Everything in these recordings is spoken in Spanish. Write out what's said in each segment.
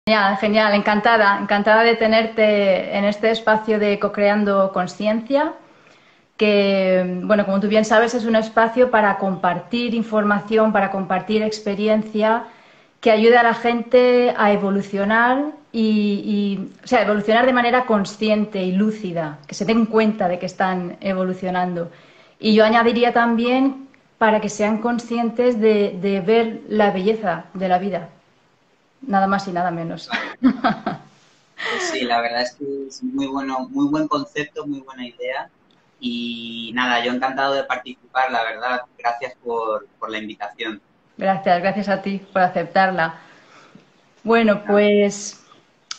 Genial, genial, encantada, encantada de tenerte en este espacio de Co-Creando Consciencia, que, bueno, como tú bien sabes, es un espacio para compartir información, para compartir experiencia, que ayude a la gente a evolucionar o sea, evolucionar de manera consciente y lúcida, que se den cuenta de que están evolucionando. Y yo añadiría también para que sean conscientes de ver la belleza de la vida, nada más y nada menos. Vale. Pues sí, la verdad es que es muy bueno, muy buen concepto, muy buena idea. Y nada, yo encantado de participar, la verdad. Gracias por la invitación. Gracias, gracias a ti por aceptarla. Bueno, Nada. pues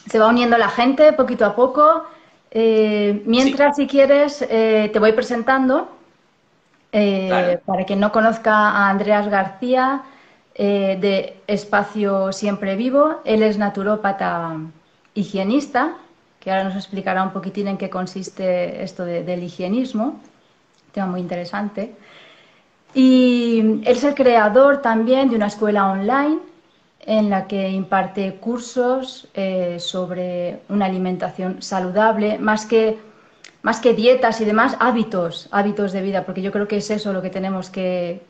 se va uniendo la gente poquito a poco. Sí, Mientras, si quieres, te voy presentando. claro. Para quien no conozca a Andreas García, de Espacio Siempre Vivo, él es naturópata higienista, que ahora nos explicará un poquitín en qué consiste esto del higienismo, tema muy interesante. Y él es el creador también de una escuela online en la que imparte cursos sobre una alimentación saludable, más que dietas y demás, hábitos, hábitos de vida, porque yo creo que es eso lo que tenemos que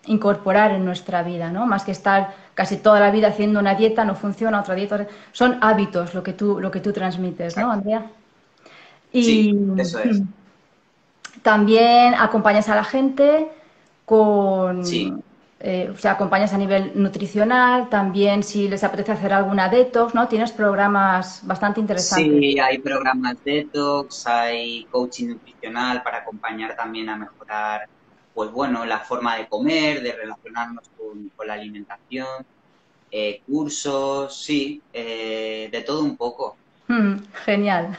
incorporar en nuestra vida, ¿no? Más que estar casi toda la vida haciendo una dieta, no funciona, otra dieta, son hábitos lo que tú transmites, ¿no, Exacto. Andrea? Sí, Y eso es. también acompañas a la gente Sí, con, o sea, acompañas a nivel nutricional, también si les apetece hacer alguna detox, ¿no? Tienes programas bastante interesantes. sí, hay programas detox, hay coaching nutricional para acompañar también a mejorar, pues bueno, la forma de comer, de relacionarnos con la alimentación, cursos, sí, de todo un poco. Genial.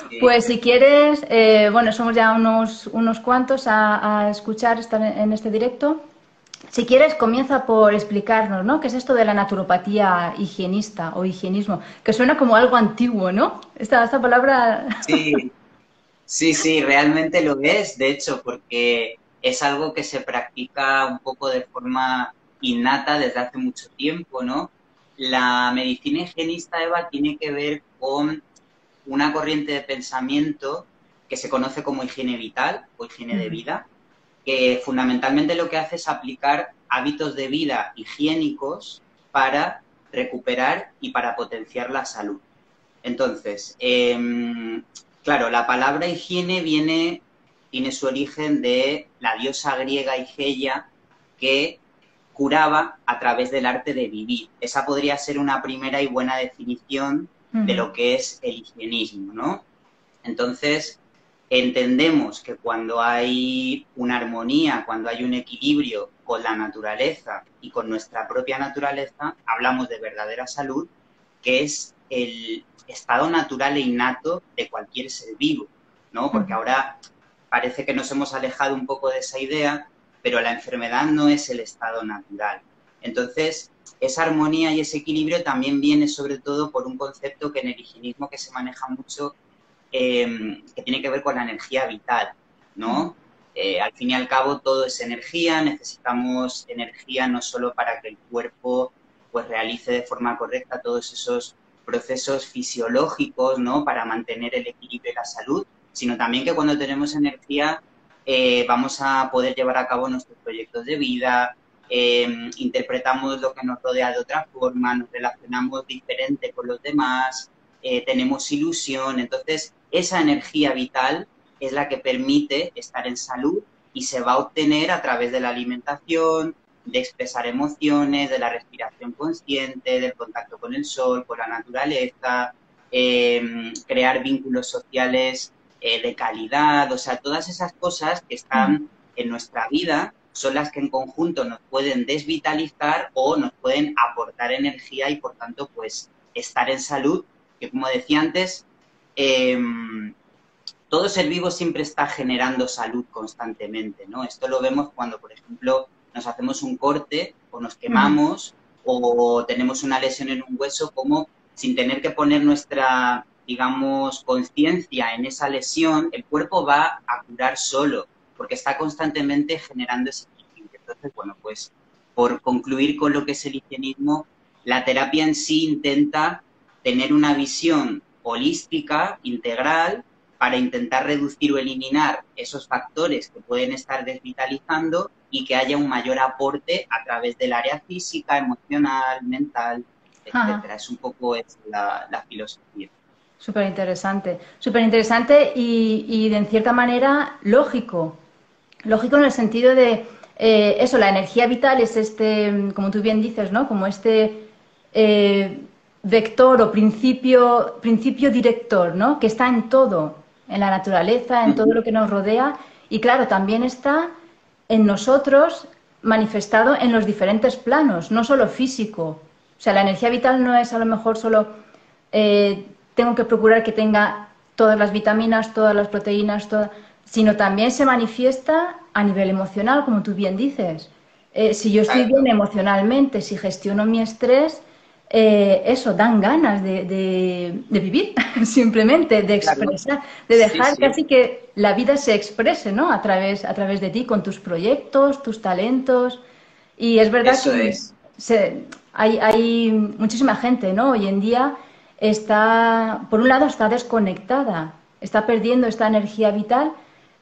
Sí. Pues si quieres, bueno, somos ya unos cuantos a escuchar en este directo. Si quieres, comienza por explicarnos, ¿no? ¿Qué es esto de la naturopatía higienista o higienismo? Que suena como algo antiguo, ¿no? Esta palabra. Sí, sí, sí, realmente lo es, de hecho, porque es algo que se practica un poco de forma innata desde hace mucho tiempo, ¿no? La medicina higienista, Eva, tiene que ver con una corriente de pensamiento que se conoce como higiene vital o higiene de vida, que fundamentalmente lo que hace es aplicar hábitos de vida higiénicos para recuperar y para potenciar la salud. Entonces, claro, la palabra higiene tiene su origen de la diosa griega Igeia, que curaba a través del arte de vivir. Esa podría ser una primera y buena definición de lo que es el higienismo, ¿no? Entonces, entendemos que cuando hay una armonía, cuando hay un equilibrio con la naturaleza y con nuestra propia naturaleza, hablamos de verdadera salud, que es el estado natural e innato de cualquier ser vivo, ¿no? Porque ahora parece que nos hemos alejado un poco de esa idea, pero la enfermedad no es el estado natural. Entonces, esa armonía y ese equilibrio también viene sobre todo por un concepto que en el higienismo que se maneja mucho, que tiene que ver con la energía vital, ¿no? Al fin y al cabo todo es energía, necesitamos energía no solo para que el cuerpo pues realice de forma correcta todos esos procesos fisiológicos, ¿no? Para mantener el equilibrio y la salud, sino también que cuando tenemos energía vamos a poder llevar a cabo nuestros proyectos de vida, interpretamos lo que nos rodea de otra forma, nos relacionamos diferente con los demás, tenemos ilusión. Entonces, esa energía vital es la que permite estar en salud y se va a obtener a través de la alimentación, de expresar emociones, de la respiración consciente, del contacto con el sol, con la naturaleza, crear vínculos sociales de calidad, o sea, todas esas cosas que están en nuestra vida son las que en conjunto nos pueden desvitalizar o nos pueden aportar energía y por tanto pues estar en salud, que como decía antes, eh, todo ser vivo siempre está generando salud constantemente, ¿no? Esto lo vemos cuando, por ejemplo, nos hacemos un corte o nos quemamos o tenemos una lesión en un hueso, como sin tener que poner nuestra, digamos, conciencia en esa lesión, el cuerpo va a curar solo, porque está constantemente generando ese equilibrio. Entonces, bueno, pues por concluir con lo que es el higienismo, la terapia en sí intenta tener una visión holística, integral, para intentar reducir o eliminar esos factores que pueden estar desvitalizando y que haya un mayor aporte a través del área física, emocional, mental, Ajá. etcétera. Es un poco la filosofía. Súper interesante y en cierta manera lógico. Lógico en el sentido de eso, la energía vital es este, como tú bien dices, ¿no? Como este eh, vector o principio director, ¿no? Que está en todo, en la naturaleza, en todo Ujú. lo que nos rodea y claro, también está en nosotros manifestado en los diferentes planos, no solo físico. O sea, la energía vital no es a lo mejor solo tengo que procurar que tenga todas las vitaminas, todas las proteínas, sino también se manifiesta a nivel emocional, como tú bien dices. Si yo estoy bien Exacto. emocionalmente, si gestiono mi estrés, eso, dan ganas de vivir, simplemente, de Claro. expresar, de Sí, dejar sí. casi que la vida se exprese, ¿no? A través de ti, con tus proyectos, tus talentos. Y es verdad que Eso es. hay muchísima gente, ¿no? Hoy en día está, por un lado, está desconectada, está perdiendo esta energía vital,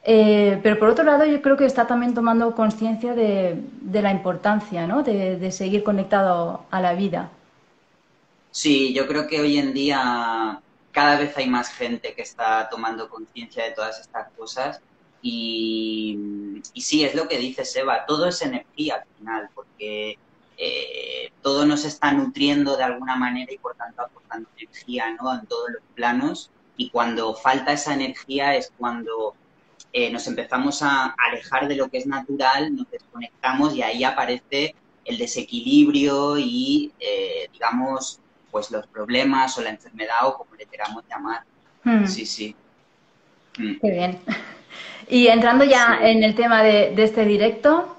pero por otro lado, yo creo que está también tomando conciencia de la importancia, ¿no? De seguir conectado a la vida. Sí, yo creo que hoy en día cada vez hay más gente que está tomando conciencia de todas estas cosas y sí, es lo que dice Seba, todo es energía al final, porque todo nos está nutriendo de alguna manera y por tanto aportando energía, ¿no? En todos los planos y cuando falta esa energía es cuando nos empezamos a alejar de lo que es natural, nos desconectamos y ahí aparece el desequilibrio y, digamos, pues los problemas o la enfermedad o como le queramos llamar. Hmm, Sí, sí. Mm, qué bien. Y entrando ya sí, en el tema de este directo,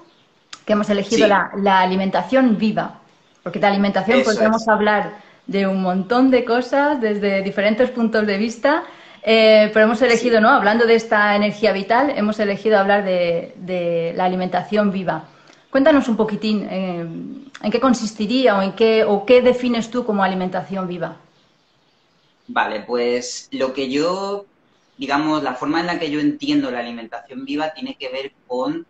que hemos elegido sí, la alimentación viva, porque de alimentación eso podríamos es. hablar de un montón de cosas desde diferentes puntos de vista, pero hemos elegido, Sí. ¿no? Hablando de esta energía vital, hemos elegido hablar de la alimentación viva. Cuéntanos un poquitín en qué consistiría o qué defines tú como alimentación viva. Vale, pues lo que yo, digamos, la forma en la que yo entiendo la alimentación viva tiene que ver con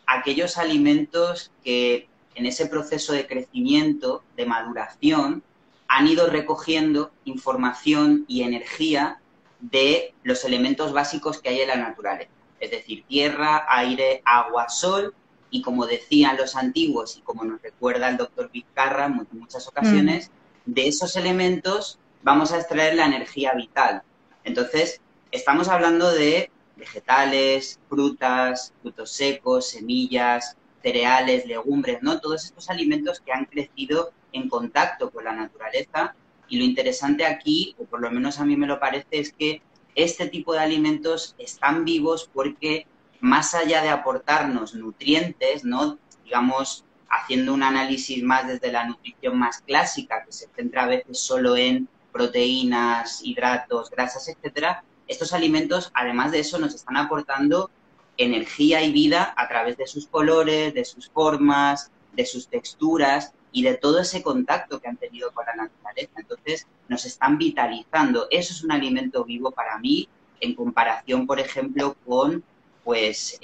aquellos alimentos que en ese proceso de crecimiento, de maduración, han ido recogiendo información y energía de los elementos básicos que hay en la naturaleza. Es decir, tierra, aire, agua, sol, y como decían los antiguos y como nos recuerda el doctor Vizcarra en muchas Mm, ocasiones, de esos elementos vamos a extraer la energía vital. Entonces, estamos hablando de vegetales, frutas, frutos secos, semillas, cereales, legumbres, ¿no? Todos estos alimentos que han crecido en contacto con la naturaleza. Y lo interesante aquí, o por lo menos a mí me lo parece, es que este tipo de alimentos están vivos porque más allá de aportarnos nutrientes, ¿no? Digamos, haciendo un análisis más desde la nutrición más clásica, que se centra a veces solo en proteínas, hidratos, grasas, etcétera, estos alimentos, además de eso, nos están aportando energía y vida a través de sus colores, de sus formas, de sus texturas y de todo ese contacto que han tenido con la naturaleza. Entonces, nos están vitalizando. Eso es un alimento vivo para mí, en comparación, por ejemplo, con, pues,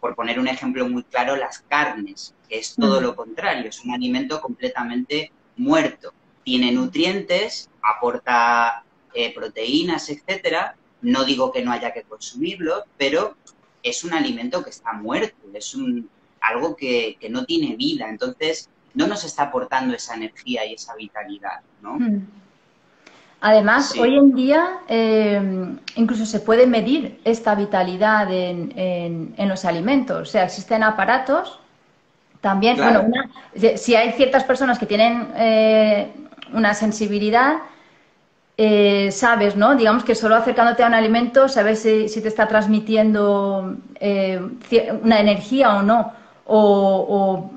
por poner un ejemplo muy claro, las carnes, que es todo mm, lo contrario, es un alimento completamente muerto. Tiene nutrientes, aporta proteínas, etcétera. No digo que no haya que consumirlo, pero es un alimento que está muerto, es algo que no tiene vida. Entonces, no nos está aportando esa energía y esa vitalidad, ¿no? mm. Además, hoy Sí, en día incluso se puede medir esta vitalidad en los alimentos. O sea, existen aparatos también, bueno, claro. si hay ciertas personas que tienen una sensibilidad, sabes, ¿no? Digamos que solo acercándote a un alimento sabes si te está transmitiendo una energía o no. O,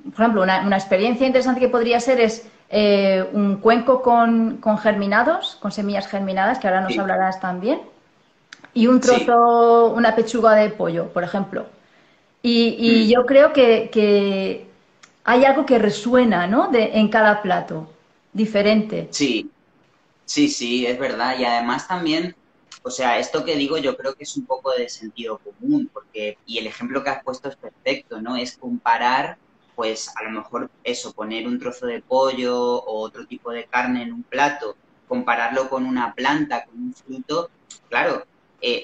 por ejemplo, una experiencia interesante que podría ser es un cuenco con germinados, con semillas germinadas, que ahora nos Sí, hablarás también, y un sí, trozo, una pechuga de pollo, por ejemplo. Y mm, yo creo que hay algo que resuena, ¿no? En cada plato, diferente. Sí, sí, sí, es verdad. Y además también, o sea, esto que digo yo creo que es un poco de sentido común, porque, y el ejemplo que has puesto es perfecto, ¿no? Es comparar, pues a lo mejor eso, poner un trozo de pollo o otro tipo de carne en un plato, compararlo con una planta, con un fruto, claro,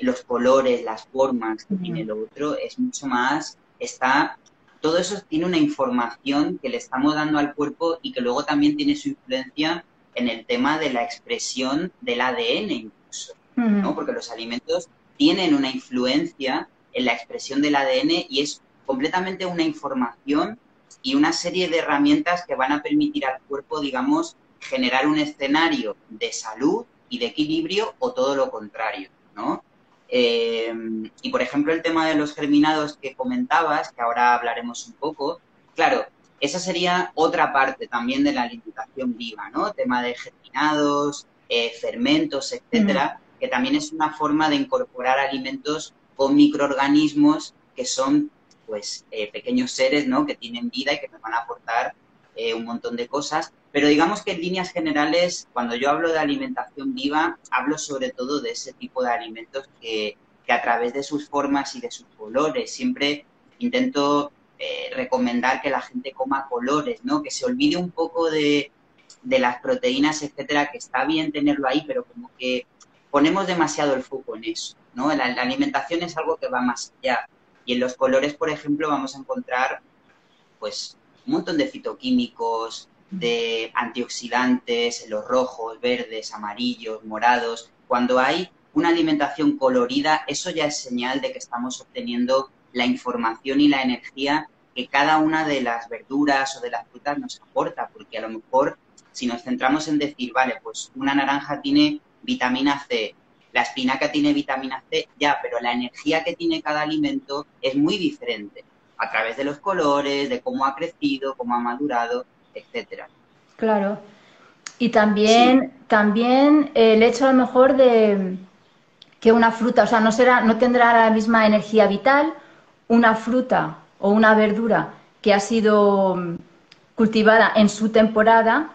los colores, las formas que tiene Mm. lo otro, es mucho más, está, todo eso tiene una información que le estamos dando al cuerpo y que luego también tiene su influencia en el tema de la expresión del ADN incluso, ¿no? Mm. Porque los alimentos tienen una influencia en la expresión del ADN y es completamente una información y una serie de herramientas que van a permitir al cuerpo, digamos, generar un escenario de salud y de equilibrio o todo lo contrario, ¿no? Y por ejemplo, el tema de los germinados que comentabas, que ahora hablaremos un poco, claro, esa sería otra parte también de la alimentación viva, ¿no? Tema de germinados, fermentos, Mm. etcétera, que también es una forma de incorporar alimentos con microorganismos que son, pues, pequeños seres, ¿no? Que tienen vida y que nos van a aportar un montón de cosas. Pero digamos que en líneas generales, cuando yo hablo de alimentación viva, hablo sobre todo de ese tipo de alimentos que a través de sus formas y de sus colores siempre intento recomendar que la gente coma colores, ¿no? Que se olvide un poco de las proteínas, etcétera, que está bien tenerlo ahí, pero como que ponemos demasiado el foco en eso, ¿no? La alimentación es algo que va más allá. Y en los colores, por ejemplo, vamos a encontrar, pues, un montón de fitoquímicos, de antioxidantes, en los rojos, verdes, amarillos, morados. Cuando hay una alimentación colorida, eso ya es señal de que estamos obteniendo la información y la energía que cada una de las verduras o de las frutas nos aporta, porque a lo mejor si nos centramos en decir, vale, pues una naranja tiene vitamina C, la espinaca tiene vitamina C, ya, pero la energía que tiene cada alimento es muy diferente a través de los colores, de cómo ha crecido, cómo ha madurado, etcétera. Claro. Y Sí, también el hecho a lo mejor de que una fruta, o sea, no tendrá la misma energía vital una fruta o una verdura que ha sido cultivada en su temporada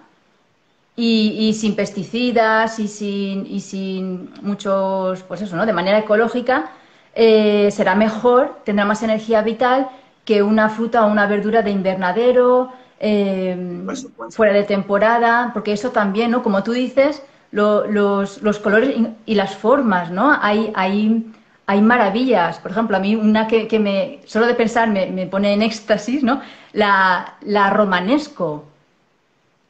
y sin pesticidas y sin muchos, pues eso, ¿no? De manera ecológica, será mejor, tendrá más energía vital que una fruta o una verdura de invernadero, por supuesto. fuera de temporada, porque eso también, ¿no? Como tú dices, los colores y las formas, ¿no? Hay maravillas. Por ejemplo, a mí una que solo de pensar me pone en éxtasis, ¿no? La romanesco.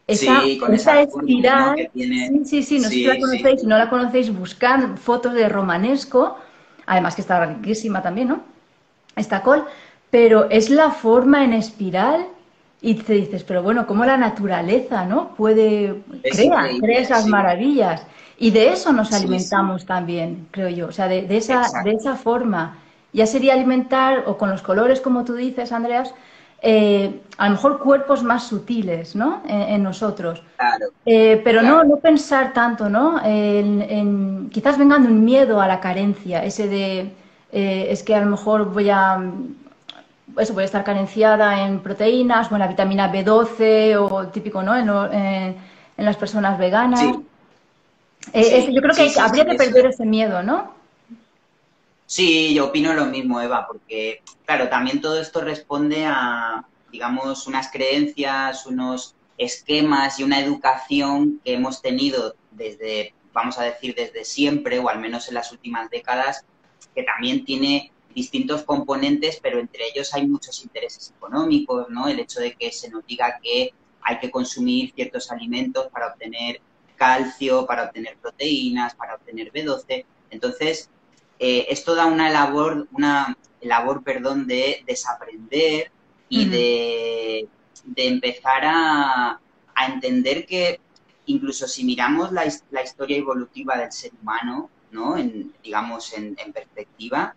Sí, con Esa esa forma, ¿no? espiral, Que tiene. sí, sí, sí, no sé si la Sí, sí, conocéis, si no la conocéis, buscad fotos de romanesco, además que está riquísima también, ¿no? Esta col, pero es la forma en espiral y te dices, pero bueno, cómo la naturaleza, ¿no? es Crea increíble, esas sí, maravillas. Y de eso nos sí, sí, alimentamos también, creo yo, o sea, de exacto, esa forma. Ya sería alimentar, o con los colores, como tú dices, Andreas, a lo mejor cuerpos más sutiles, ¿no? En nosotros. claro, Pero claro, no pensar tanto, ¿no? Quizás vengan de un miedo a la carencia, ese de, es que a lo mejor voy a estar carenciada en proteínas o en la vitamina B12 o típico, ¿no? En las personas veganas. sí, sí, Yo creo que sí, sí, habría sí, que eso. perder ese miedo, ¿no? Sí, yo opino lo mismo, Eva, porque, claro, también todo esto responde a, digamos, unas creencias, unos esquemas y una educación que hemos tenido desde, vamos a decir, desde siempre, o al menos en las últimas décadas, que también tiene distintos componentes, pero entre ellos hay muchos intereses económicos, ¿no? El hecho de que se nos diga que hay que consumir ciertos alimentos para obtener calcio, para obtener proteínas, para obtener B12. Entonces, esto da una labor, perdón, de desaprender y Ujú. de empezar a entender que incluso si miramos la historia evolutiva del ser humano, ¿no? Digamos, en perspectiva,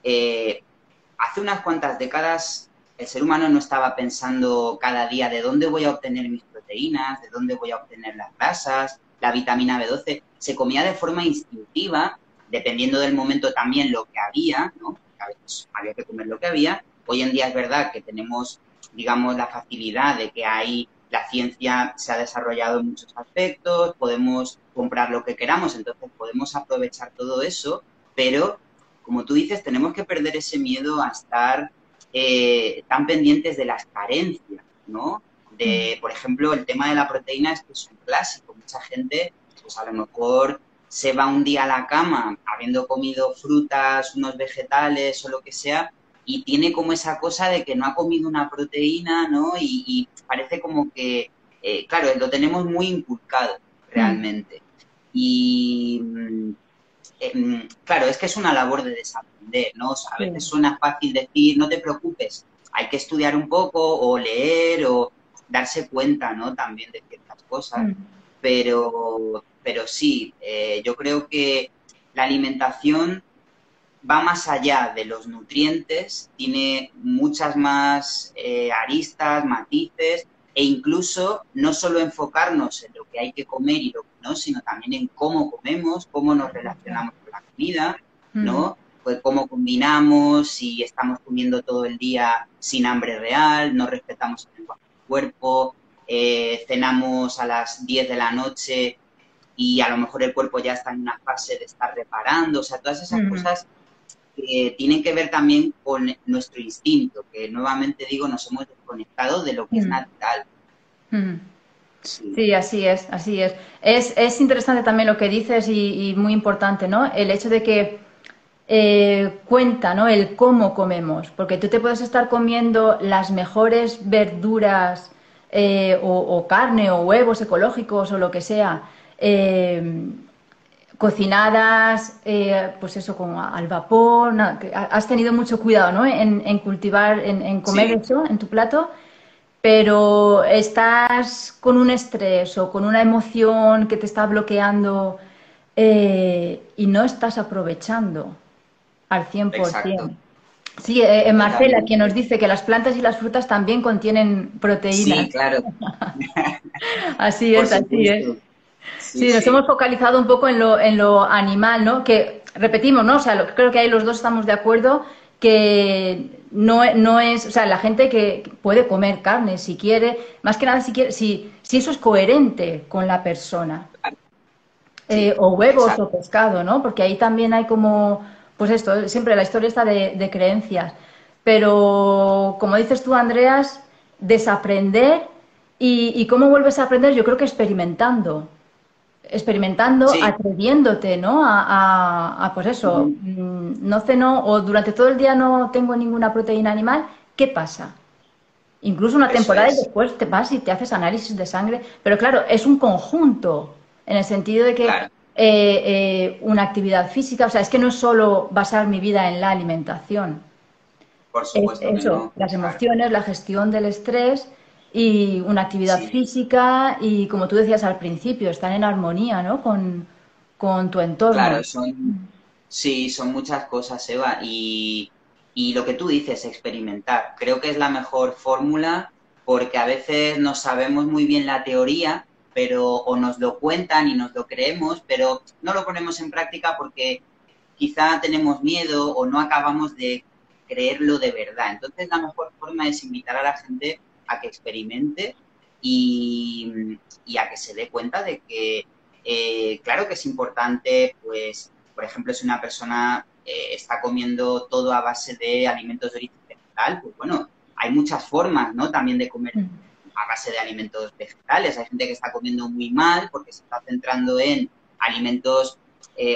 eh, hace unas cuantas décadas el ser humano no estaba pensando cada día de dónde voy a obtener mis proteínas, de dónde voy a obtener las grasas, la vitamina B12. Se comía de forma instintiva, dependiendo del momento también lo que había, ¿no? A veces había que comer lo que había. Hoy en día es verdad que tenemos digamos, la facilidad de que la ciencia se ha desarrollado en muchos aspectos, podemos comprar lo que queramos, entonces podemos aprovechar todo eso, pero, como tú dices, tenemos que perder ese miedo a estar tan pendientes de las carencias, ¿no? Por ejemplo, el tema de la proteína es que es un clásico. Mucha gente, pues a lo mejor se va un día a la cama habiendo comido frutas, unos vegetales o lo que sea, y tiene como esa cosa de que no ha comido una proteína, ¿no? Y parece como que, claro, lo tenemos muy inculcado realmente. Y claro, es que es una labor de desaprender, ¿no? O sea, a veces suena fácil decir, no te preocupes, hay que estudiar un poco o leer o darse cuenta, ¿no? También de ciertas cosas, pero sí, yo creo que la alimentación va más allá de los nutrientes, tiene muchas más aristas, matices, e incluso no solo enfocarnos en lo que hay que comer y lo que no, sino también en cómo comemos, cómo nos relacionamos con la comida, ¿no? Pues cómo combinamos, si estamos comiendo todo el día sin hambre real, no respetamos el lenguaje del cuerpo, cenamos a las 10 de la noche y a lo mejor el cuerpo ya está en una fase de estar reparando, o sea, todas esas cosas que tienen que ver también con nuestro instinto, que nuevamente digo, nos hemos desconectado de lo que es natural. Sí, así es, así es. Es interesante también lo que dices y muy importante, ¿no? El hecho de que cuenta, ¿no? El cómo comemos, porque tú te puedes estar comiendo las mejores verduras o carne o huevos ecológicos o lo que sea, cocinadas, pues eso, al vapor, has tenido mucho cuidado, ¿no? En cultivar, en comer eso en tu plato, pero estás con un estrés o con una emoción que te está bloqueando y no estás aprovechando al 100%. Exacto. Sí, Marcela, quien nos dice que las plantas y las frutas también contienen proteínas. Sí, claro. Así Por es, así es. supuesto. Sí, Sí, nos sí. hemos focalizado un poco en lo animal, ¿no? Que repetimos, ¿no? O sea, creo que ahí los dos estamos de acuerdo que no es, o sea, la gente que puede comer carne si quiere, más que nada si quiere, si eso es coherente con la persona. Sí, O huevos o exacto. pescado, ¿no? Porque ahí también hay como, pues esto, siempre la historia está de creencias. Pero, como dices tú, Andreas, desaprender y cómo vuelves a aprender, yo creo que experimentando, Sí. atreviéndote, ¿no? Pues eso, no ceno o durante todo el día no tengo ninguna proteína animal, ¿qué pasa? Incluso una Eso temporada y es. después te vas y te haces análisis de sangre, pero claro, es un conjunto, en el sentido de que Claro, una actividad física, o sea, es que no es solo basar mi vida en la alimentación, por es supuesto que eso, no. las Claro. emociones, la gestión del estrés y una actividad Sí, física y, como tú decías al principio, estar en armonía, ¿no? Con tu entorno. claro, sí, son muchas cosas, Eva. Y lo que tú dices, experimentar. Creo que es la mejor fórmula porque a veces no sabemos muy bien la teoría, pero o nos lo cuentan y nos lo creemos, pero no lo ponemos en práctica porque quizá tenemos miedo o no acabamos de creerlo de verdad. Entonces, la mejor forma es invitar a la gente a que experimente y a que se dé cuenta de que, claro que es importante, pues, por ejemplo, si una persona está comiendo todo a base de alimentos de origen vegetal, pues bueno, hay muchas formas, ¿no? También de comer a base de alimentos vegetales. Hay gente que está comiendo muy mal porque se está centrando en alimentos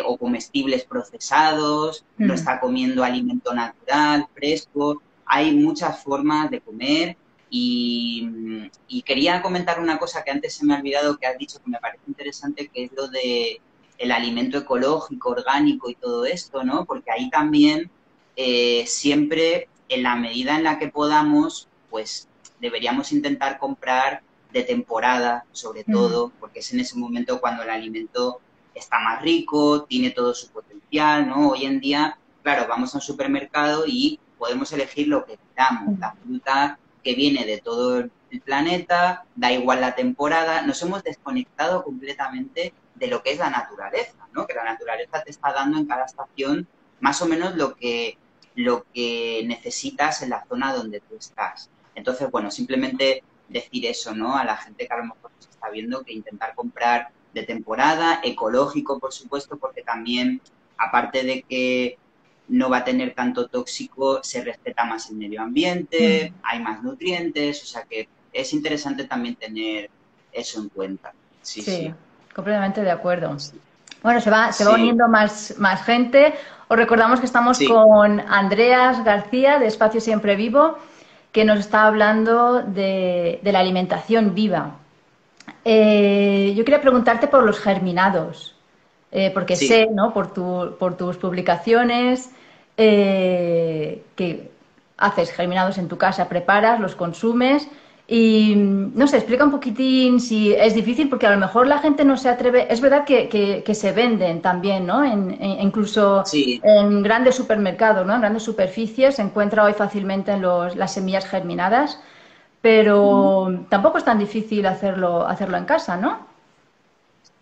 o comestibles procesados, no está comiendo alimento natural, fresco. Hay muchas formas de comer y quería comentar una cosa que antes se me ha olvidado que has dicho que me parece interesante, que es lo de el alimento ecológico, orgánico y todo esto, ¿no? Porque ahí también siempre, en la medida en la que podamos, pues deberíamos intentar comprar de temporada, sobre todo, porque es en ese momento cuando el alimento está más rico, tiene todo su potencial, ¿no? Hoy en día, claro, vamos a un supermercado y podemos elegir lo que queramos, la fruta que viene de todo el planeta, da igual la temporada, nos hemos desconectado completamente de lo que es la naturaleza, ¿no? Que la naturaleza te está dando en cada estación más o menos lo que necesitas en la zona donde tú estás. Entonces, bueno, simplemente decir eso, ¿no? A la gente que a lo mejor se está viendo, que intentar comprar de temporada, ecológico, por supuesto, porque también, aparte de que no va a tener tanto tóxico, se respeta más el medio ambiente, hay más nutrientes, o sea que es interesante también tener eso en cuenta. Sí, Sí, sí. completamente de acuerdo. Sí, Bueno, se va sí, uniendo más gente. Os recordamos que estamos sí. con Andreas García de Espacio Siempre Vivo, que nos está hablando de la alimentación viva. Yo quería preguntarte por los germinados, porque Sí. sé, ¿no? Por tus publicaciones, que haces germinados en tu casa, preparas, los consumes y, no sé, explica un poquitín si es difícil, porque a lo mejor la gente no se atreve. Es verdad que se venden también, ¿no? Incluso Sí, en grandes supermercados, ¿no? En grandes superficies se encuentra hoy fácilmente las semillas germinadas, pero tampoco es tan difícil hacerlo en casa, ¿no?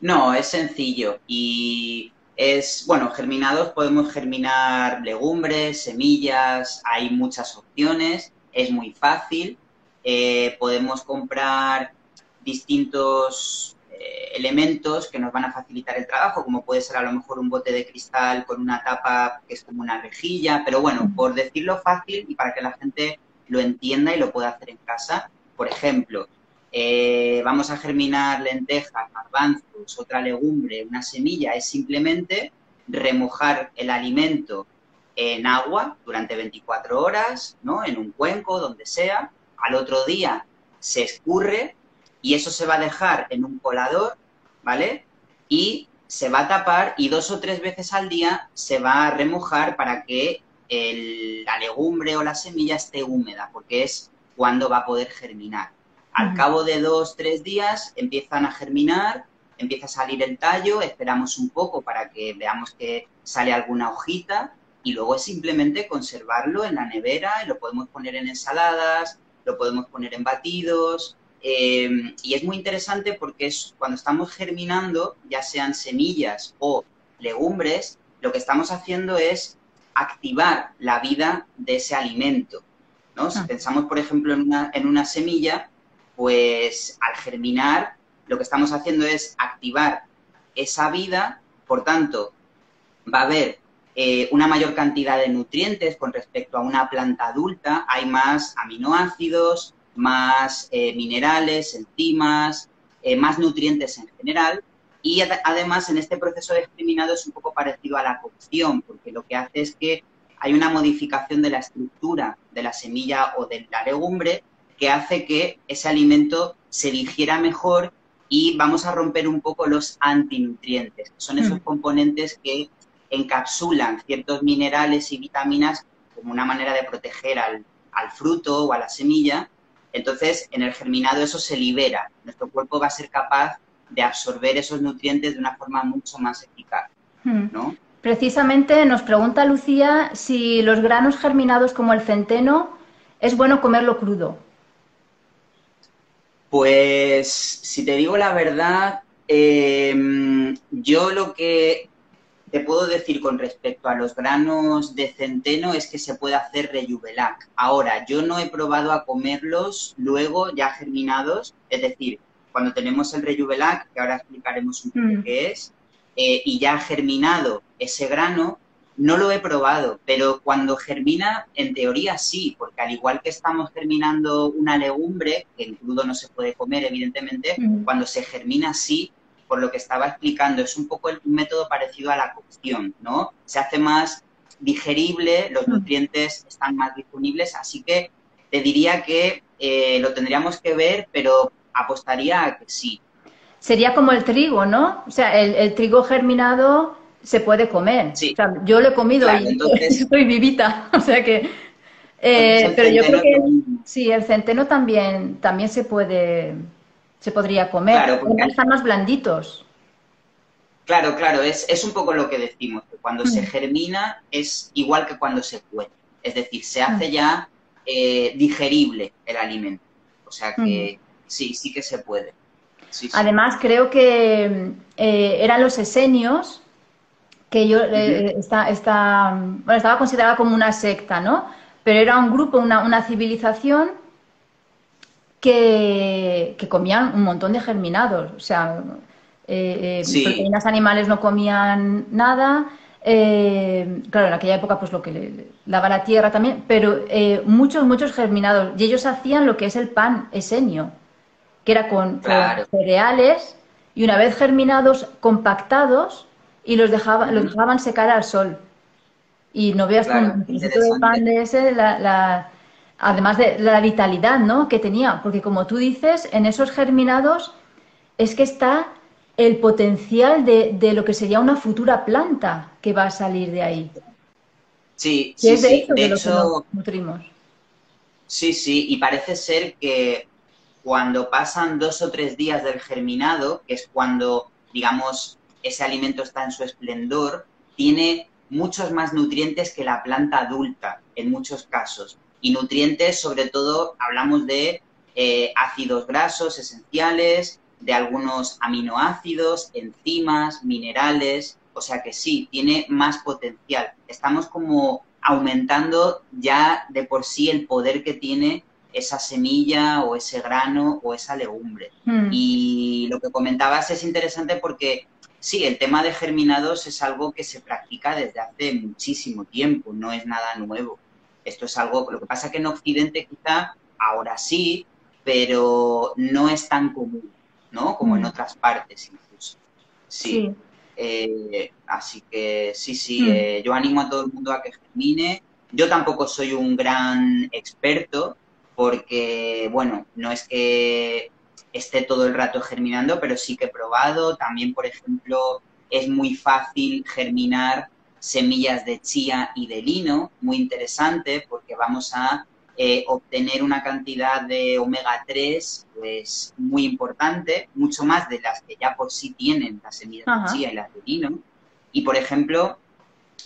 no, es sencillo y bueno, germinados podemos germinar legumbres, semillas, hay muchas opciones, es muy fácil, podemos comprar distintos elementos que nos van a facilitar el trabajo, como puede ser a lo mejor un bote de cristal con una tapa que es como una rejilla, pero bueno, por decirlo fácil y para que la gente lo entienda y lo pueda hacer en casa, por ejemplo, vamos a germinar lentejas, garbanzos, otra legumbre, una semilla, es simplemente remojar el alimento en agua durante 24 horas, ¿no? En un cuenco, donde sea. Al otro día se escurre y eso se va a dejar en un colador, ¿vale? Y se va a tapar y 2 o 3 veces al día se va a remojar para que la legumbre o la semilla esté húmeda, porque es cuando va a poder germinar. Al Ujú. cabo de 2, 3 días empiezan a germinar, empieza a salir el tallo, esperamos un poco para que veamos que sale alguna hojita y luego es simplemente conservarlo en la nevera y lo podemos poner en ensaladas, lo podemos poner en batidos. Y es muy interesante porque cuando estamos germinando, ya sean semillas o legumbres, lo que estamos haciendo es activar la vida de ese alimento, ¿no? Si Ah, pensamos, por ejemplo, en una semilla, pues al germinar lo que estamos haciendo es activar esa vida, por tanto, va a haber una mayor cantidad de nutrientes con respecto a una planta adulta, hay más aminoácidos, más minerales, enzimas, más nutrientes en general. Y además en este proceso de germinado es un poco parecido a la cocción, porque lo que hace es que hay una modificación de la estructura de la semilla o de la legumbre que hace que ese alimento se digiera mejor y vamos a romper un poco los antinutrientes, que son esos mm. componentes que encapsulan ciertos minerales y vitaminas como una manera de proteger al fruto o a la semilla. Entonces, en el germinado eso se libera. Nuestro cuerpo va a ser capaz de absorber esos nutrientes de una forma mucho más eficaz, Mm. ¿no? Precisamente nos pregunta Lucía si los granos germinados como el centeno es bueno comerlo crudo. Pues, si te digo la verdad, yo lo que te puedo decir con respecto a los granos de centeno es que se puede hacer reyubelac. Ahora, yo no he probado a comerlos luego ya germinados, es decir, cuando tenemos el reyubelac, que ahora explicaremos un poco Mm. qué es, y ya ha germinado ese grano, no lo he probado, pero cuando germina, en teoría sí, porque al igual que estamos germinando una legumbre, que en crudo no se puede comer, evidentemente, Mm. cuando se germina sí, por lo que estaba explicando, es un poco un método parecido a la cocción, ¿no? Se hace más digerible, los Mm. nutrientes están más disponibles, así que te diría que lo tendríamos que ver, pero apostaría a que sí. Sería como el trigo, ¿no? O sea, el trigo germinado se puede comer. O Sí, sea, yo lo he comido claro, y entonces, estoy vivita. O sea que, entonces el pero yo creo centeno es que lo mismo. sí, el centeno también se podría comer. Claro, Además porque están más blanditos. claro, claro, es un poco lo que decimos, que cuando se Mm. germina es igual que cuando se cuece. Es decir, se Mm. hace ya digerible el alimento. O sea Mm. que sí, sí que se puede. Sí, sí. Además, creo que eran los esenios, que Ujú. bueno, estaba considerada como una secta, ¿no? Pero era un grupo, una civilización que comían un montón de germinados. O sea, Sí, proteínas animales no comían nada. Claro, en aquella época pues lo que daba la tierra también, pero muchos germinados. Y ellos hacían lo que es el pan esenio, que era con claro. cereales y una vez germinados, compactados y los Ujú, dejaban secar al sol. Y no veas tú claro, un trocito de pan interesante. de ese, además de la vitalidad, ¿no?, que tenía, porque como tú dices, en esos germinados es que está el potencial de lo que sería una futura planta que va a salir de ahí, Sí, que sí, es de sí. eso De de lo que nos hecho, nutrimos. sí, sí. Y parece ser que cuando pasan 2 o 3 días del germinado, que es cuando, digamos, ese alimento está en su esplendor, tiene muchos más nutrientes que la planta adulta, en muchos casos. Y nutrientes, sobre todo, hablamos de ácidos grasos esenciales, de algunos aminoácidos, enzimas, minerales, o sea que sí, tiene más potencial. Estamos como aumentando ya de por sí el poder que tiene esa semilla o ese grano o esa legumbre. Mm, Y lo que comentabas es interesante porque sí, el tema de germinados es algo que se practica desde hace muchísimo tiempo, no es nada nuevo. Esto es algo, lo que pasa que en Occidente quizá ahora sí, pero no es tan común, ¿no? Como en mm, otras partes incluso. Sí. sí. Así que sí, sí, Mm, yo animo a todo el mundo a que germine. Yo tampoco soy un gran experto porque, bueno, no es que esté todo el rato germinando, pero sí que he probado. También, por ejemplo, es muy fácil germinar semillas de chía y de lino, muy interesante porque vamos a obtener una cantidad de omega 3 pues muy importante, mucho más de las que ya por sí tienen las semillas de ajá. chía y las de lino. Y, por ejemplo,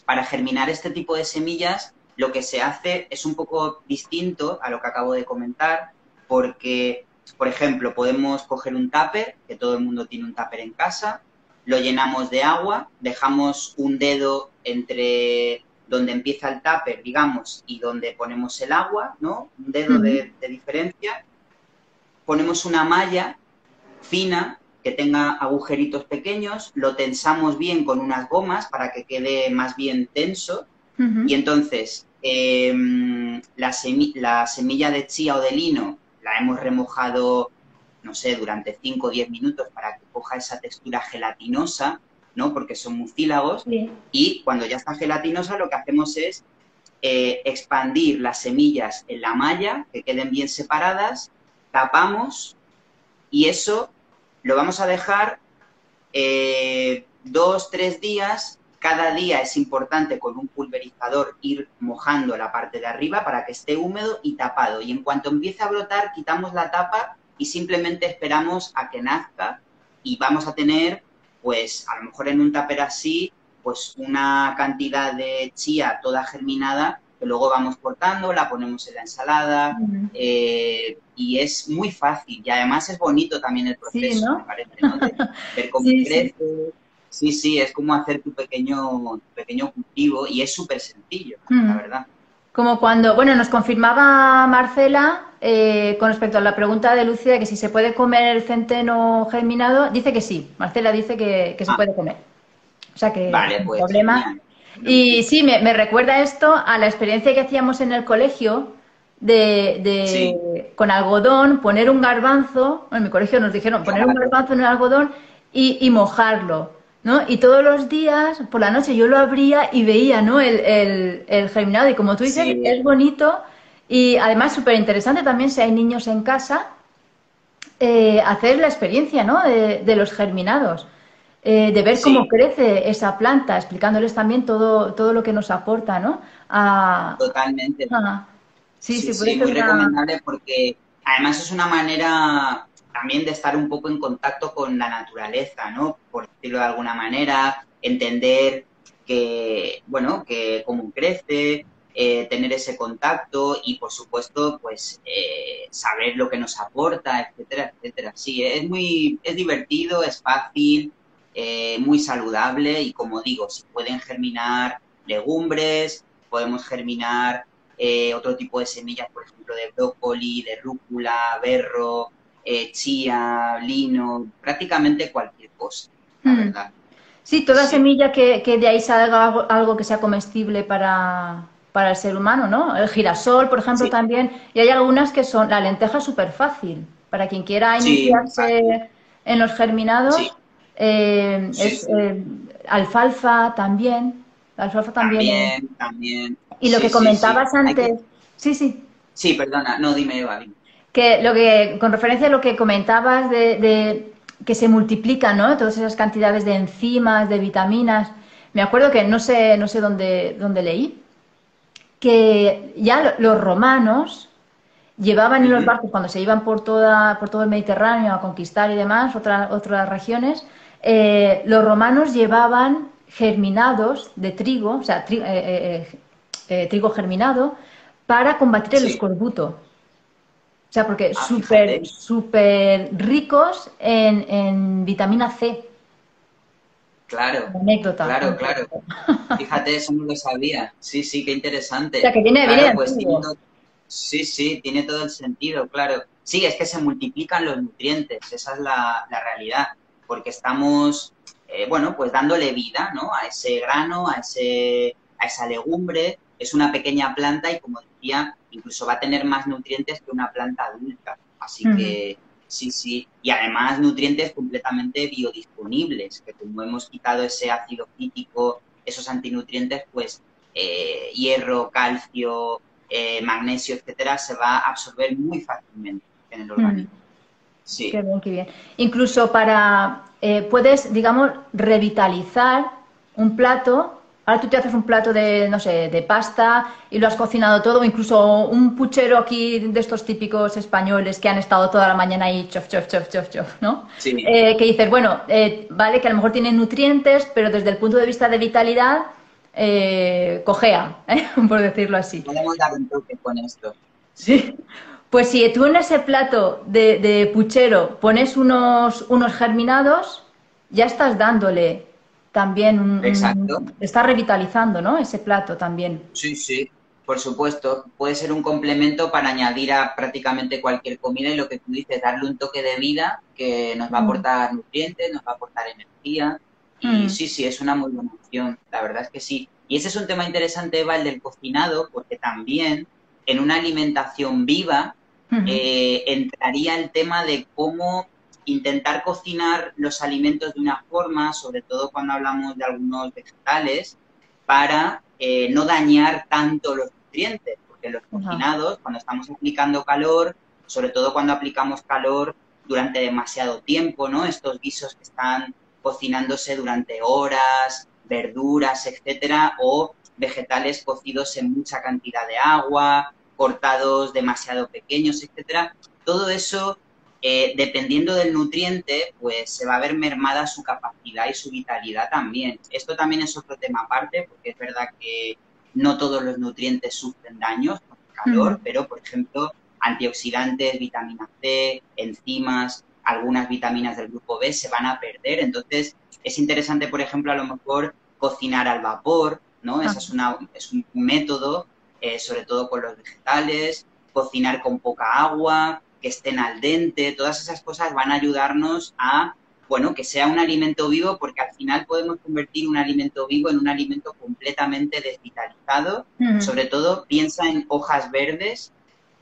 para germinar este tipo de semillas, lo que se hace es un poco distinto a lo que acabo de comentar, porque, por ejemplo, podemos coger un tupper, que todo el mundo tiene un tupper en casa, lo llenamos de agua, dejamos un dedo entre donde empieza el tupper, digamos, y donde ponemos el agua, ¿no? Un dedo Ujú. de diferencia, ponemos una malla fina que tenga agujeritos pequeños, lo tensamos bien con unas gomas para que quede más bien tenso y Ujú. entonces la semilla de chía o de lino la hemos remojado, no sé, durante 5 o 10 minutos para que coja esa textura gelatinosa, ¿no? Porque son mucílagos Sí. y cuando ya está gelatinosa lo que hacemos es expandir las semillas en la malla, que queden bien separadas, tapamos y eso lo vamos a dejar 2, 3 días. Cada día es importante con un pulverizador ir mojando la parte de arriba para que esté húmedo y tapado. Y en cuanto empiece a brotar, quitamos la tapa y simplemente esperamos a que nazca y vamos a tener, pues a lo mejor en un tupper así, pues una cantidad de chía toda germinada que luego vamos cortando, la ponemos en la ensalada, Ujú. y es muy fácil y además es bonito también el Sí, proceso, me ¿no? parece, ¿no? De ver cómo Sí, sí. crece. Sí, sí, es como hacer tu pequeño cultivo y es súper sencillo, la Mm. verdad. Como cuando, bueno, nos confirmaba Marcela con respecto a la pregunta de Lucía que si se puede comer el centeno germinado, dice que sí. Marcela dice que se Ah, puede comer. O sea que vale, sin pues problema. genial. Y Fenomenal. sí, me recuerda esto a la experiencia que hacíamos en el colegio Sí, con algodón, poner un garbanzo, en mi colegio nos dijeron poner un claro, garbanzo en el algodón y mojarlo, ¿no? Y todos los días, por la noche, yo lo abría y veía, ¿no? El germinado. Y como tú dices, sí, es bonito y además súper interesante también si hay niños en casa, hacer la experiencia, ¿no? De los germinados, de ver cómo sí, crece esa planta, explicándoles también todo lo que nos aporta, ¿no? A- totalmente. a- sí, Sí, sí, puede sí, ser muy una... recomendable porque además es una manera también de estar un poco en contacto con la naturaleza, ¿no? Por decirlo de alguna manera, entender que, bueno, que cómo crece, tener ese contacto y, por supuesto, pues saber lo que nos aporta, etcétera, etcétera. Sí, es divertido, es fácil, muy saludable y, como digo, se pueden germinar legumbres, podemos germinar otro tipo de semillas, por ejemplo, de brócoli, de rúcula, berro, chía, lino, prácticamente cualquier cosa, la Mm. verdad. Sí, Sí, toda sí, semilla que de ahí salga algo que sea comestible para el ser humano, ¿no? El girasol, por ejemplo, sí, también. Y hay algunas que son, la lenteja es súper fácil. Para quien quiera sí, muy fácil. iniciarse en los Sí, germinados, sí, es sí. alfalfa también. La alfalfa también es. También, también. Y lo Sí, que sí, sí. comentabas antes, sí, sí. Sí, perdona. No, dime, Eva, dime. Que lo que, con referencia a lo que comentabas de que se multiplican, ¿no? Todas esas cantidades de enzimas, de vitaminas. Me acuerdo que no sé dónde leí, que ya los romanos llevaban en los Ujú. barcos, cuando se iban por todo el Mediterráneo a conquistar y demás, otras regiones, los romanos llevaban germinados de trigo, o sea, trigo germinado, para combatir el Sí. escorbuto. O sea, porque Ah, súper, fíjate. súper ricos en vitamina C. Claro, Anécdota, claro, claro. anécdota. Fíjate, eso no lo sabía. Sí, sí, qué O sea, interesante. que viene de Claro, pues tiene antiguo. todo. Sí, sí, tiene todo el sentido, claro. Sí, es que se multiplican los nutrientes, esa es la realidad, porque estamos, bueno, pues dándole vida, ¿no? A ese grano, a esa legumbre. Es una pequeña planta y, como decía, incluso va a tener más nutrientes que una planta adulta. Así Ujú. que sí, sí. Y además nutrientes completamente biodisponibles, que como hemos quitado ese ácido fítico, esos antinutrientes, pues hierro, calcio, magnesio, etcétera, se va a absorber muy fácilmente en el Mm. organismo. Sí, Qué bien, qué bien. Incluso puedes, digamos, revitalizar un plato. Ahora tú te haces un plato de, no sé, de pasta y lo has cocinado todo, o incluso un puchero aquí de estos típicos españoles que han estado toda la mañana ahí, chof, chof, chof, chof, chof, ¿no? sí. Que dices, bueno, vale, que a lo mejor tienen nutrientes, pero desde el punto de vista de vitalidad, cojea, por decirlo así. Podemos dar un toque con esto. Sí, Sí. Pues si tú en ese plato de puchero pones unos germinados, ya estás dándole también exacto. estás revitalizando, ¿no? Ese plato también. Sí, sí, por supuesto. Puede ser un complemento para añadir a prácticamente cualquier comida y lo que tú dices, darle un toque de vida que nos va a Mm, aportar nutrientes, nos va a aportar energía. Y mm, sí, sí, es una muy buena opción. La verdad es que sí. Y ese es un tema interesante, Eva, el del cocinado, porque también en una alimentación viva ujú. entraría el tema de cómo intentar cocinar los alimentos de una forma, sobre todo cuando hablamos de algunos vegetales, para no dañar tanto los nutrientes, porque los Ajá. cocinados, cuando estamos aplicando calor, sobre todo cuando aplicamos calor durante demasiado tiempo, ¿no? Estos guisos que están cocinándose durante horas, verduras, etcétera, o vegetales cocidos en mucha cantidad de agua, cortados demasiado pequeños, etcétera. Todo eso, dependiendo del nutriente, pues se va a ver mermada su capacidad y su vitalidad también. Esto también es otro tema aparte, porque es verdad que no todos los nutrientes sufren daños con el Ujú. calor, pero por ejemplo, antioxidantes, vitamina C, enzimas, algunas vitaminas del grupo B se van a perder. Entonces, es interesante, por ejemplo, a lo mejor cocinar al vapor, ¿no? Ah, Es un método, sobre todo con los vegetales, cocinar con poca agua, que estén al dente, todas esas cosas van a ayudarnos a, bueno, que sea un alimento vivo, porque al final podemos convertir un alimento vivo en un alimento completamente desvitalizado. ujú. Sobre todo, piensa en hojas verdes,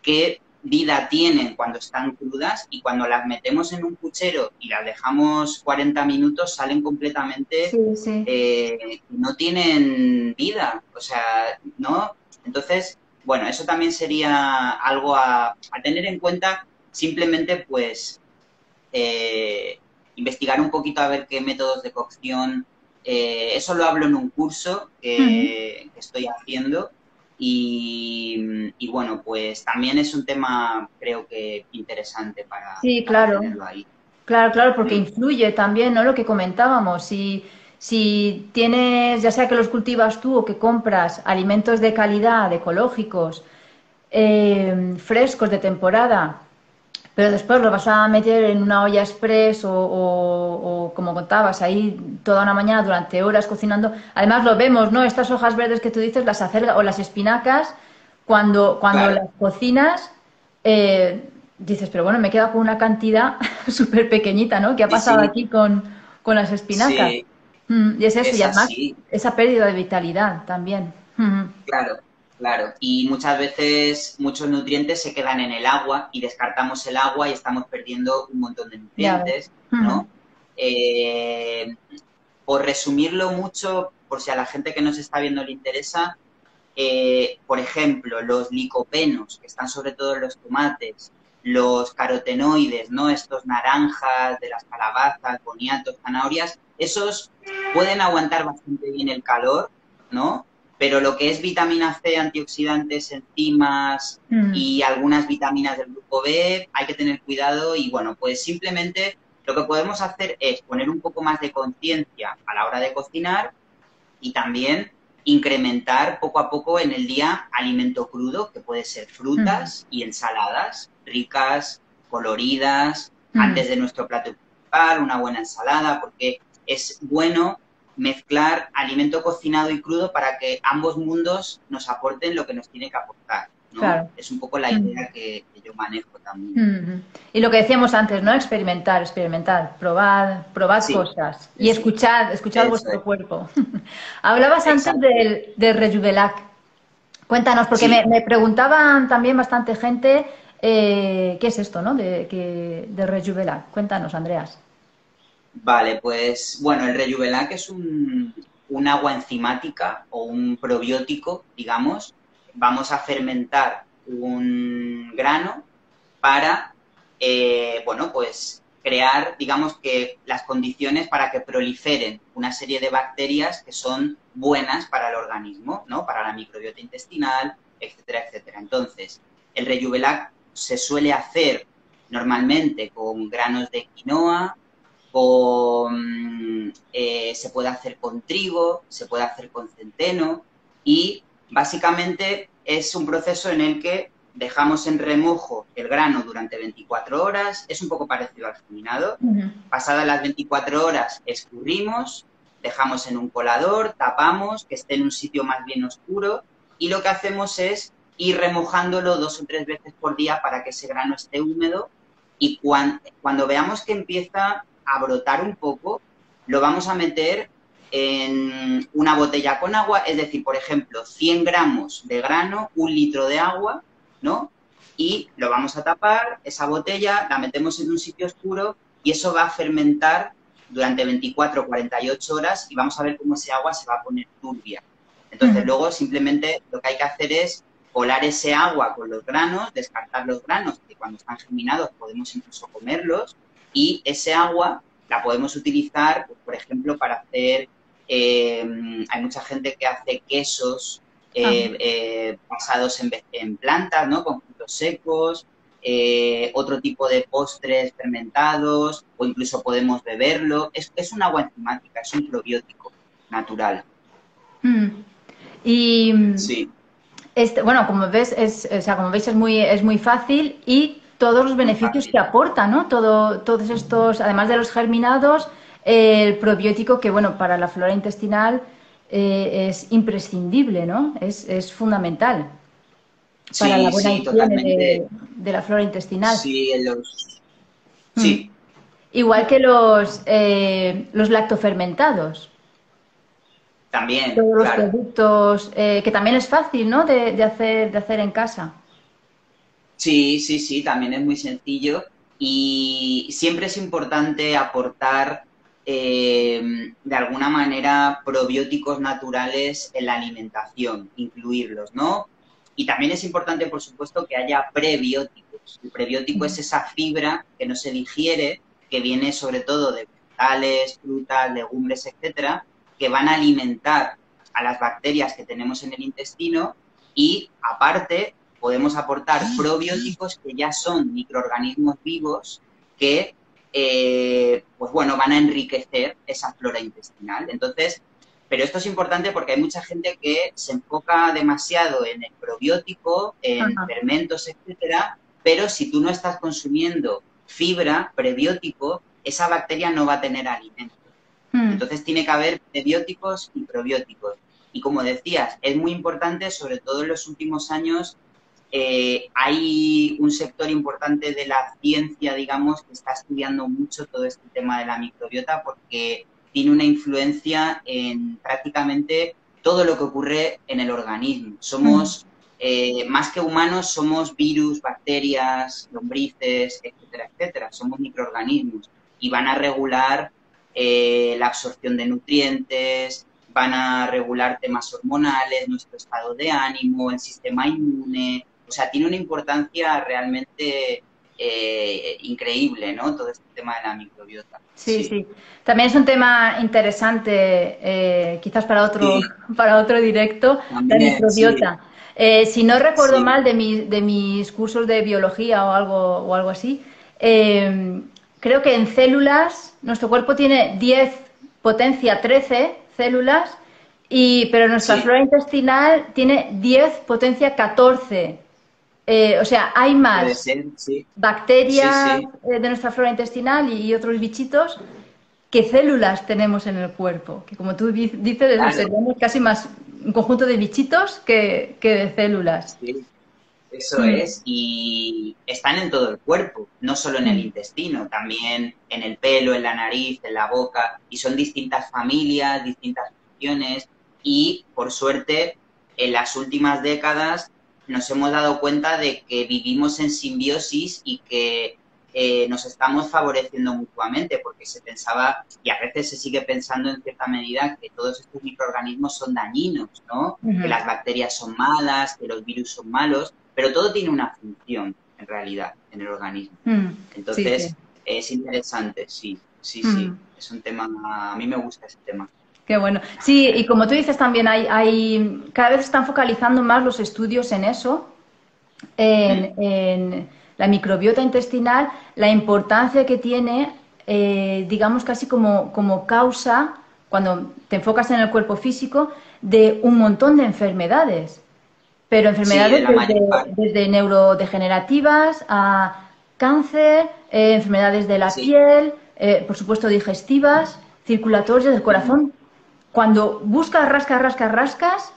qué vida tienen cuando están crudas y cuando las metemos en un puchero y las dejamos 40 minutos salen completamente, Sí, sí. no tienen vida, o sea, ¿no? Entonces, bueno, eso también sería algo a tener en cuenta, simplemente pues investigar un poquito a ver qué métodos de cocción, eso lo hablo en un curso Ujú. que estoy haciendo y bueno, pues también es un tema creo que interesante Sí, para claro. tenerlo ahí. Claro, claro, porque Mm, influye también, ¿no? Lo que comentábamos. Si tienes, ya sea que los cultivas tú o que compras alimentos de calidad, ecológicos, frescos de temporada, pero después los vas a meter en una olla express o, como contabas, ahí toda una mañana durante horas cocinando. Además lo vemos, ¿no? Estas hojas verdes que tú dices, las acelgas o las espinacas, cuando claro, las cocinas, dices, pero bueno, me he quedado con una cantidad súper pequeñita, ¿no? ¿Qué ha sí, pasado sí, aquí con las espinacas? sí, Y es eso, y es además así. esa pérdida de vitalidad también. Claro, claro. Y muchas veces muchos nutrientes se quedan en el agua y descartamos el agua y estamos perdiendo un montón de Ya ves. nutrientes, ¿no? Eh, por resumirlo mucho, por si a la gente que nos está viendo le interesa, por ejemplo, los licopenos, que están sobre todo en los tomates, los carotenoides, ¿no? Estos naranjas de las calabazas, boniatos, zanahorias, esos pueden aguantar bastante bien el calor, ¿no? Pero lo que es vitamina C, antioxidantes, enzimas y algunas vitaminas del grupo B, hay que tener cuidado y, bueno, pues simplemente lo que podemos hacer es poner un poco más de conciencia a la hora de cocinar y también incrementar poco a poco en el día alimento crudo, que puede ser frutas y ensaladas ricas, coloridas, antes de nuestro plato principal, una buena ensalada, porque es bueno mezclar alimento cocinado y crudo para que ambos mundos nos aporten lo que nos tiene que aportar, ¿no? Claro. Es un poco la idea que yo manejo también. Y lo que decíamos antes, ¿no? Experimentar, experimentar, probad Sí, cosas y eso, escuchad eso vuestro es. cuerpo. Hablabas antes Exacto. del Rejuvenac. Cuéntanos, porque Sí, me preguntaban también bastante gente qué es esto, ¿no? De Rejuvenac. Cuéntanos, Andreas. vale, pues bueno, el Rejuvenac es un agua enzimática o un probiótico, digamos. Vamos a fermentar un grano para, bueno, pues crear, digamos que las condiciones para que proliferen una serie de bacterias que son buenas para el organismo, ¿no? Para la microbiota intestinal, etcétera, etcétera. Entonces, el Rejuvenac se suele hacer normalmente con granos de quinoa, se puede hacer con trigo, se puede hacer con centeno y básicamente es un proceso en el que dejamos en remojo el grano durante 24 horas, es un poco parecido al germinado. Pasadas las 24 horas escurrimos, dejamos en un colador, tapamos, que esté en un sitio más bien oscuro y lo que hacemos es ir remojándolo 2 o 3 veces por día para que ese grano esté húmedo y cuando veamos que empieza a brotar un poco, lo vamos a meter en una botella con agua, es decir, por ejemplo, 100 gramos de grano, 1 litro de agua, ¿no? Y lo vamos a tapar, esa botella la metemos en un sitio oscuro y eso va a fermentar durante 24 o 48 horas y vamos a ver cómo ese agua se va a poner turbia. Entonces, luego simplemente lo que hay que hacer es colar ese agua con los granos, descartar los granos, que cuando están germinados podemos incluso comerlos, y ese agua la podemos utilizar, pues, por ejemplo, para hacer, hay mucha gente que hace quesos basados en plantas, ¿no? Con frutos secos, otro tipo de postres fermentados, o incluso podemos beberlo. Es un agua enzimática, es un probiótico natural. Y Sí, bueno, como ves, o sea, como veis es muy fácil y todos los muy beneficios que fácil. aporta, ¿no? Todos estos, además de los germinados, el probiótico que, bueno, para la flora intestinal es imprescindible, ¿no? Es fundamental para la Sí, buena sí, higiene totalmente. de la flora intestinal. Sí, Mm. sí, Igual que los lactofermentados. también, Todos los claro. productos, que también es fácil, ¿no? De hacer en casa. Sí, sí, sí, también es muy sencillo y siempre es importante aportar de alguna manera probióticos naturales en la alimentación, incluirlos, ¿no? Y también es importante, por supuesto, que haya prebióticos. El prebiótico es esa fibra que no se digiere, que viene sobre todo de vegetales, frutas, legumbres, etcétera, que van a alimentar a las bacterias que tenemos en el intestino y aparte podemos aportar probióticos que ya son microorganismos vivos que, pues bueno, van a enriquecer esa flora intestinal. Entonces, pero esto es importante porque hay mucha gente que se enfoca demasiado en el probiótico, en Ajá. fermentos, etcétera, pero si tú no estás consumiendo fibra, prebiótico, esa bacteria no va a tener alimento. Mm, Entonces tiene que haber prebióticos y probióticos. Y como decías, es muy importante, sobre todo en los últimos años, hay un sector importante de la ciencia, digamos, que está estudiando mucho todo este tema de la microbiota porque tiene una influencia en prácticamente todo lo que ocurre en el organismo. Somos, más que humanos, somos virus, bacterias, lombrices, etcétera, etcétera. Somos microorganismos y van a regular la absorción de nutrientes, van a regular temas hormonales, nuestro estado de ánimo, el sistema inmune. O sea, tiene una importancia realmente increíble, ¿no? Todo este tema de la microbiota. Sí, sí. También es un tema interesante, quizás para otro directo, la También, sí, microbiota. Si no recuerdo sí, mal de mis cursos de biología o algo así, creo que en células, nuestro cuerpo tiene 10 potencia 13 células, pero nuestra sí, flora intestinal tiene 10 potencia 14. O sea, hay puede más ser, sí, sí, bacterias sí, de nuestra flora intestinal y otros bichitos que células tenemos en el cuerpo. Que como tú dices, eso claro, seríamos casi más un conjunto de bichitos que de células. sí. Eso Mm, es, y están en todo el cuerpo, no solo en el mm, intestino, también en el pelo, en la nariz, en la boca, y son distintas familias, distintas funciones, y por suerte, en las últimas décadas nos hemos dado cuenta de que vivimos en simbiosis y que nos estamos favoreciendo mutuamente, porque se pensaba, y a veces se sigue pensando en cierta medida, que todos estos microorganismos son dañinos, ¿no? Que ujú, las bacterias son malas, que los virus son malos, pero todo tiene una función, en realidad, en el organismo. mm. Sí, sí. Entonces, es interesante, sí, sí, sí. Mm. Es un tema, a mí me gusta ese tema. Qué bueno. Sí, y como tú dices también, cada vez están focalizando más los estudios en eso, Mm, en la microbiota intestinal, la importancia que tiene, digamos, casi como causa, cuando te enfocas en el cuerpo físico, de un montón de enfermedades. Pero sí, de enfermedades la mayor parte. desde neurodegenerativas a cáncer, enfermedades de la Sí. piel, por supuesto digestivas, circulatorias del Mm, corazón. Cuando buscas, rascas, rascas, rascas,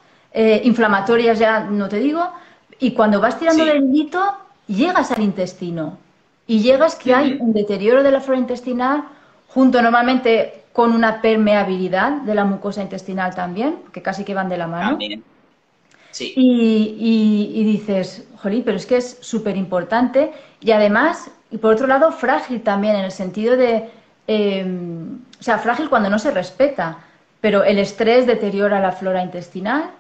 inflamatorias ya no te digo, y cuando vas tirando sí. del hilito, llegas al intestino. Y llegas que hay Ujú, un deterioro de la flora intestinal, junto normalmente con una permeabilidad de la mucosa intestinal también, que casi que van de la mano. también, sí. Y dices, jolín, pero es que es súper importante y además, y por otro lado, frágil también, en el sentido de, o sea, frágil cuando no se respeta, pero el estrés deteriora la flora intestinal,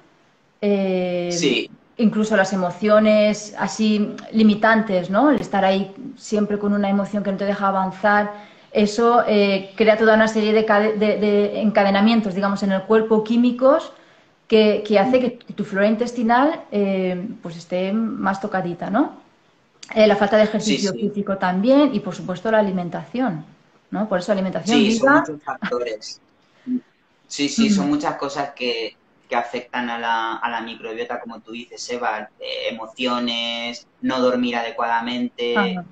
eh, Sí, incluso las emociones así limitantes, ¿no? El estar ahí siempre con una emoción que no te deja avanzar, eso crea toda una serie de encadenamientos, digamos, en el cuerpo químicos que hace que tu flora intestinal pues esté más tocadita, ¿no? La falta de sí, ejercicio sí. físico también y, por supuesto, la alimentación, ¿no? Por eso alimentación Sí, son viva. muchos factores. Sí, sí, son Mm, muchas cosas que afectan a la microbiota, como tú dices, Eva, emociones, no dormir adecuadamente, ajá,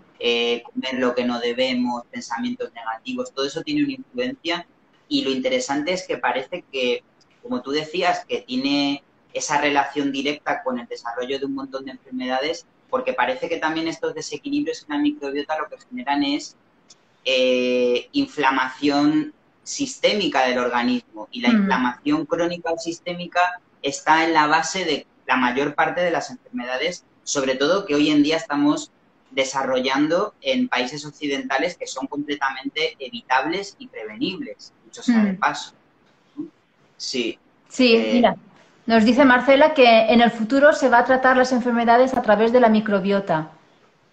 comer lo que no debemos, pensamientos negativos, todo eso tiene una influencia y lo interesante es que parece que, como tú decías, que tiene esa relación directa con el desarrollo de un montón de enfermedades, porque parece que también estos desequilibrios en la microbiota lo que generan es inflamación sistémica del organismo y la mm, inflamación crónica o sistémica está en la base de la mayor parte de las enfermedades, sobre todo que hoy en día estamos desarrollando en países occidentales que son completamente evitables y prevenibles, dicho sea de mm. paso. Sí, Sí, eh, mira, nos dice Marcela que en el futuro se va a tratar las enfermedades a través de la microbiota,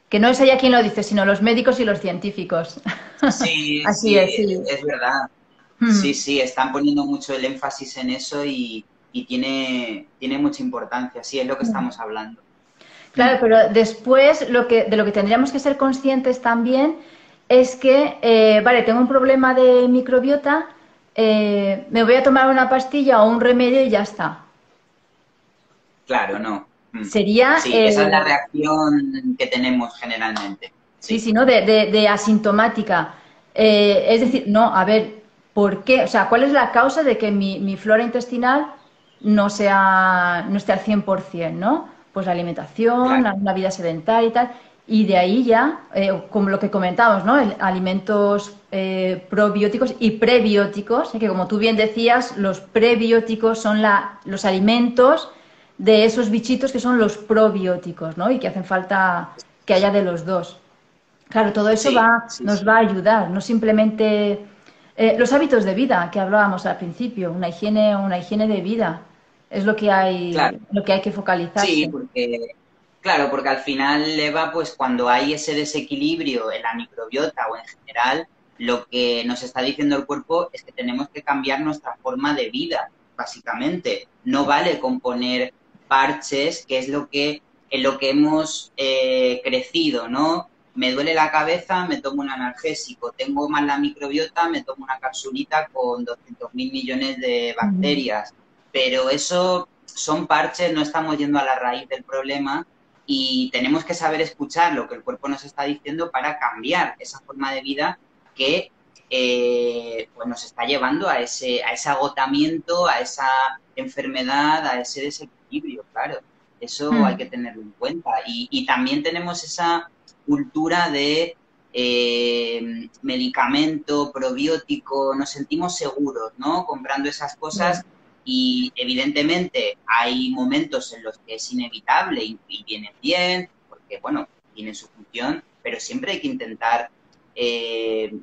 que no es ella quien lo dice, sino los médicos y los científicos. sí, Así es, sí, sí. es verdad. Sí, Mm. sí, están poniendo mucho el énfasis en eso y tiene mucha importancia. Sí, es lo que estamos hablando. Mm, Claro, pero después de lo que tendríamos que ser conscientes también es que, vale, tengo un problema de microbiota, me voy a tomar una pastilla o un remedio y ya está. claro, no. Mm. Sería, Sí, esa es la reacción que tenemos generalmente. sí, Sí, sí, ¿no? De asintomática. Es decir, no, a ver, ¿por qué? O sea, ¿cuál es la causa de que mi flora intestinal no esté al 100%, ¿no? Pues la alimentación, claro, una vida sedentaria y tal. Y de ahí ya, como lo que comentamos, ¿no? Alimentos probióticos y prebióticos, que como tú bien decías, los prebióticos son los alimentos de esos bichitos que son los probióticos, ¿no? Y que hacen falta que haya de los dos. Claro, todo eso sí, sí, nos sí, va a ayudar, no simplemente los hábitos de vida que hablábamos al principio, una higiene de vida es claro. lo que hay que Sí, focalizarse. porque, claro, porque al final, Eva, pues cuando hay ese desequilibrio en la microbiota o en general, lo que nos está diciendo el cuerpo es que tenemos que cambiar nuestra forma de vida, básicamente. No vale con poner parches, que es en lo que hemos crecido, ¿no? Me duele la cabeza, me tomo un analgésico. Tengo mal la microbiota, me tomo una capsulita con 200.000 millones de Ujú. bacterias. Pero eso son parches, no estamos yendo a la raíz del problema y tenemos que saber escuchar lo que el cuerpo nos está diciendo para cambiar esa forma de vida que pues nos está llevando a ese agotamiento, a esa enfermedad, a ese desequilibrio, claro. Eso hay Mm. que tenerlo en cuenta. Y también tenemos esa cultura de medicamento, probiótico, nos sentimos seguros, ¿no? Comprando esas Sí. cosas y evidentemente hay momentos en los que es inevitable y vienen bien, porque bueno, tienen su función, pero siempre hay que intentar eh,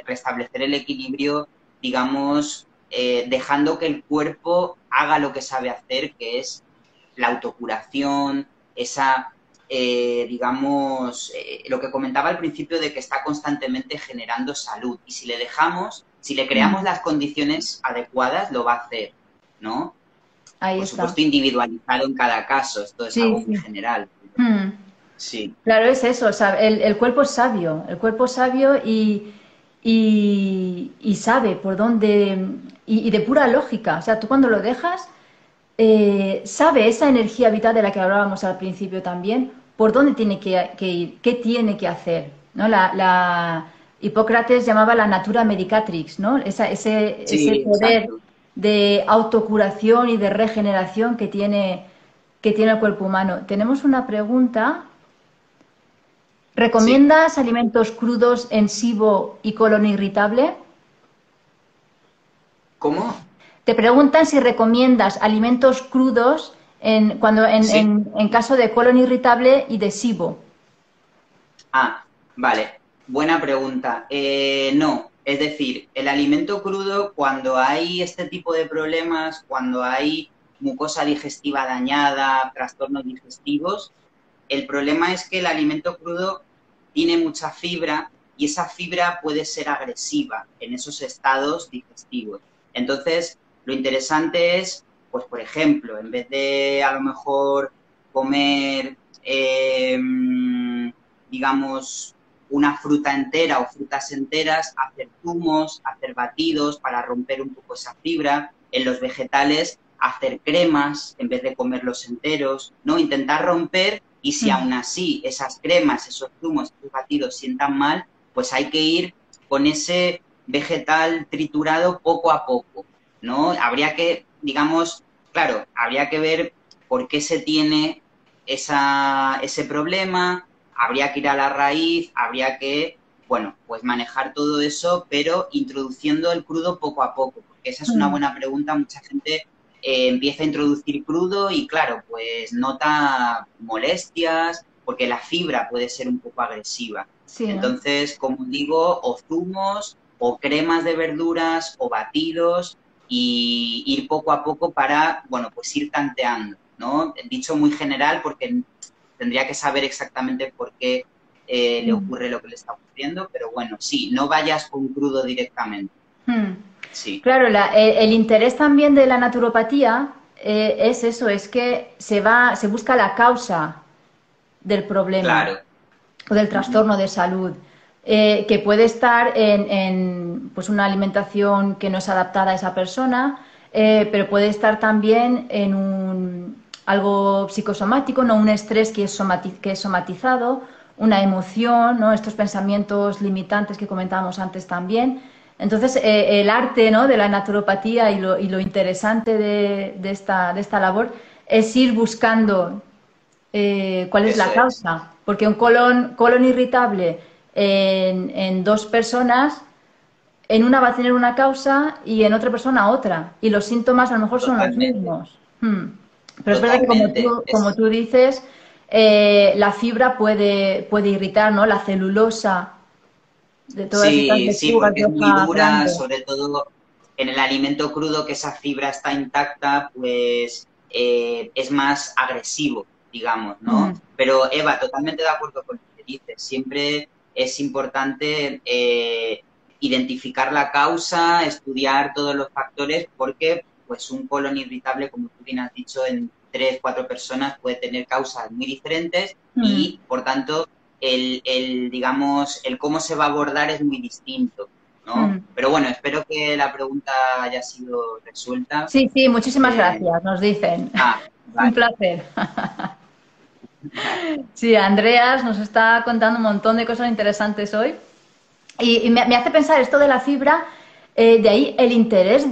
restablecer el equilibrio, digamos, dejando que el cuerpo haga lo que sabe hacer, que es la autocuración, esa, digamos, lo que comentaba al principio de que está constantemente generando salud. Y si le dejamos, si le creamos Mm. las condiciones adecuadas, lo va a hacer, ¿no? Ahí Por está. supuesto, individualizado en cada caso, esto es Sí, algo muy sí. general. Mm. Sí, Claro, es eso, el el cuerpo es sabio y sabe por dónde, y de pura lógica, o sea, tú cuando lo dejas, sabe esa energía vital de la que hablábamos al principio también, por dónde tiene que ir, qué tiene que hacer, ¿no? Hipócrates llamaba la natura medicatrix, ¿no? Ese sí, poder exacto. de autocuración y de regeneración que tiene el cuerpo humano. Tenemos una pregunta. Sí. ¿Recomiendas alimentos crudos en SIBO y colon irritable? ¿Cómo? Te preguntan si recomiendas alimentos crudos Sí. en caso de colon irritable y de SIBO. Ah, vale. Buena pregunta. No, es decir, el alimento crudo, cuando hay este tipo de problemas, cuando hay mucosa digestiva dañada, trastornos digestivos, el problema es que el alimento crudo tiene mucha fibra y esa fibra puede ser agresiva en esos estados digestivos. Entonces, lo interesante es, pues, por ejemplo, en vez de a lo mejor comer, digamos, una fruta entera o frutas enteras, hacer zumos, hacer batidos para romper un poco esa fibra. En los vegetales, hacer cremas en vez de comerlos enteros, ¿no? Intentar romper y si Mm. aún así esas cremas, esos zumos, esos batidos sientan mal, pues hay que ir con ese vegetal triturado poco a poco, ¿no? Habría que, digamos, claro, habría que ver por qué se tiene ese problema, habría que ir a la raíz, habría que, bueno, pues manejar todo eso, pero introduciendo el crudo poco a poco, porque esa es una Mm. buena pregunta. Mucha gente empieza a introducir crudo y claro, pues nota molestias porque la fibra puede ser un poco agresiva. Sí, ¿no? Entonces, como digo, o zumos o cremas de verduras o batidos y ir poco a poco para, bueno, pues ir tanteando, ¿no? Dicho muy general porque tendría que saber exactamente por qué le Mm. ocurre lo que le está ocurriendo, pero bueno, sí, no vayas con crudo directamente, Mm. sí, Claro, el interés también de la naturopatía es eso, es que se busca la causa del problema claro. o del Uh -huh. trastorno de salud, que puede estar pues una alimentación que no es adaptada a esa persona, pero puede estar también en algo psicosomático, no un estrés que es somatizado, una emoción, ¿no? Estos pensamientos limitantes que comentábamos antes también. Entonces, el arte, ¿no?, de la naturopatía y lo interesante de esta labor es ir buscando cuál es la Eso es. causa. Porque un colon irritable en dos personas, en una va a tener una causa y en otra persona otra. Y los síntomas a lo mejor son los Totalmente, mismos. Pero es verdad que totalmente. como tú dices, la fibra puede irritar, ¿no? La celulosa de todas estas Sí, sí, lechugas porque de es muy hoja dura, grande. sobre todo en el alimento crudo, que esa fibra está intacta, pues es más agresivo, digamos, ¿no? Mm, Pero Eva, totalmente de acuerdo con lo que dices. Siempre es importante identificar la causa, estudiar todos los factores, porque pues un colon irritable, como tú bien has dicho, en 3, 4 personas puede tener causas muy diferentes mm, y, por tanto, digamos, el cómo se va a abordar es muy distinto, ¿no? mm. Pero bueno, espero que la pregunta haya sido resuelta. Sí, sí, muchísimas Eh, gracias, nos dicen. Un vale. placer. Sí, Andreas nos está contando un montón de cosas interesantes hoy. Y me hace pensar esto de la fibra, de ahí el interés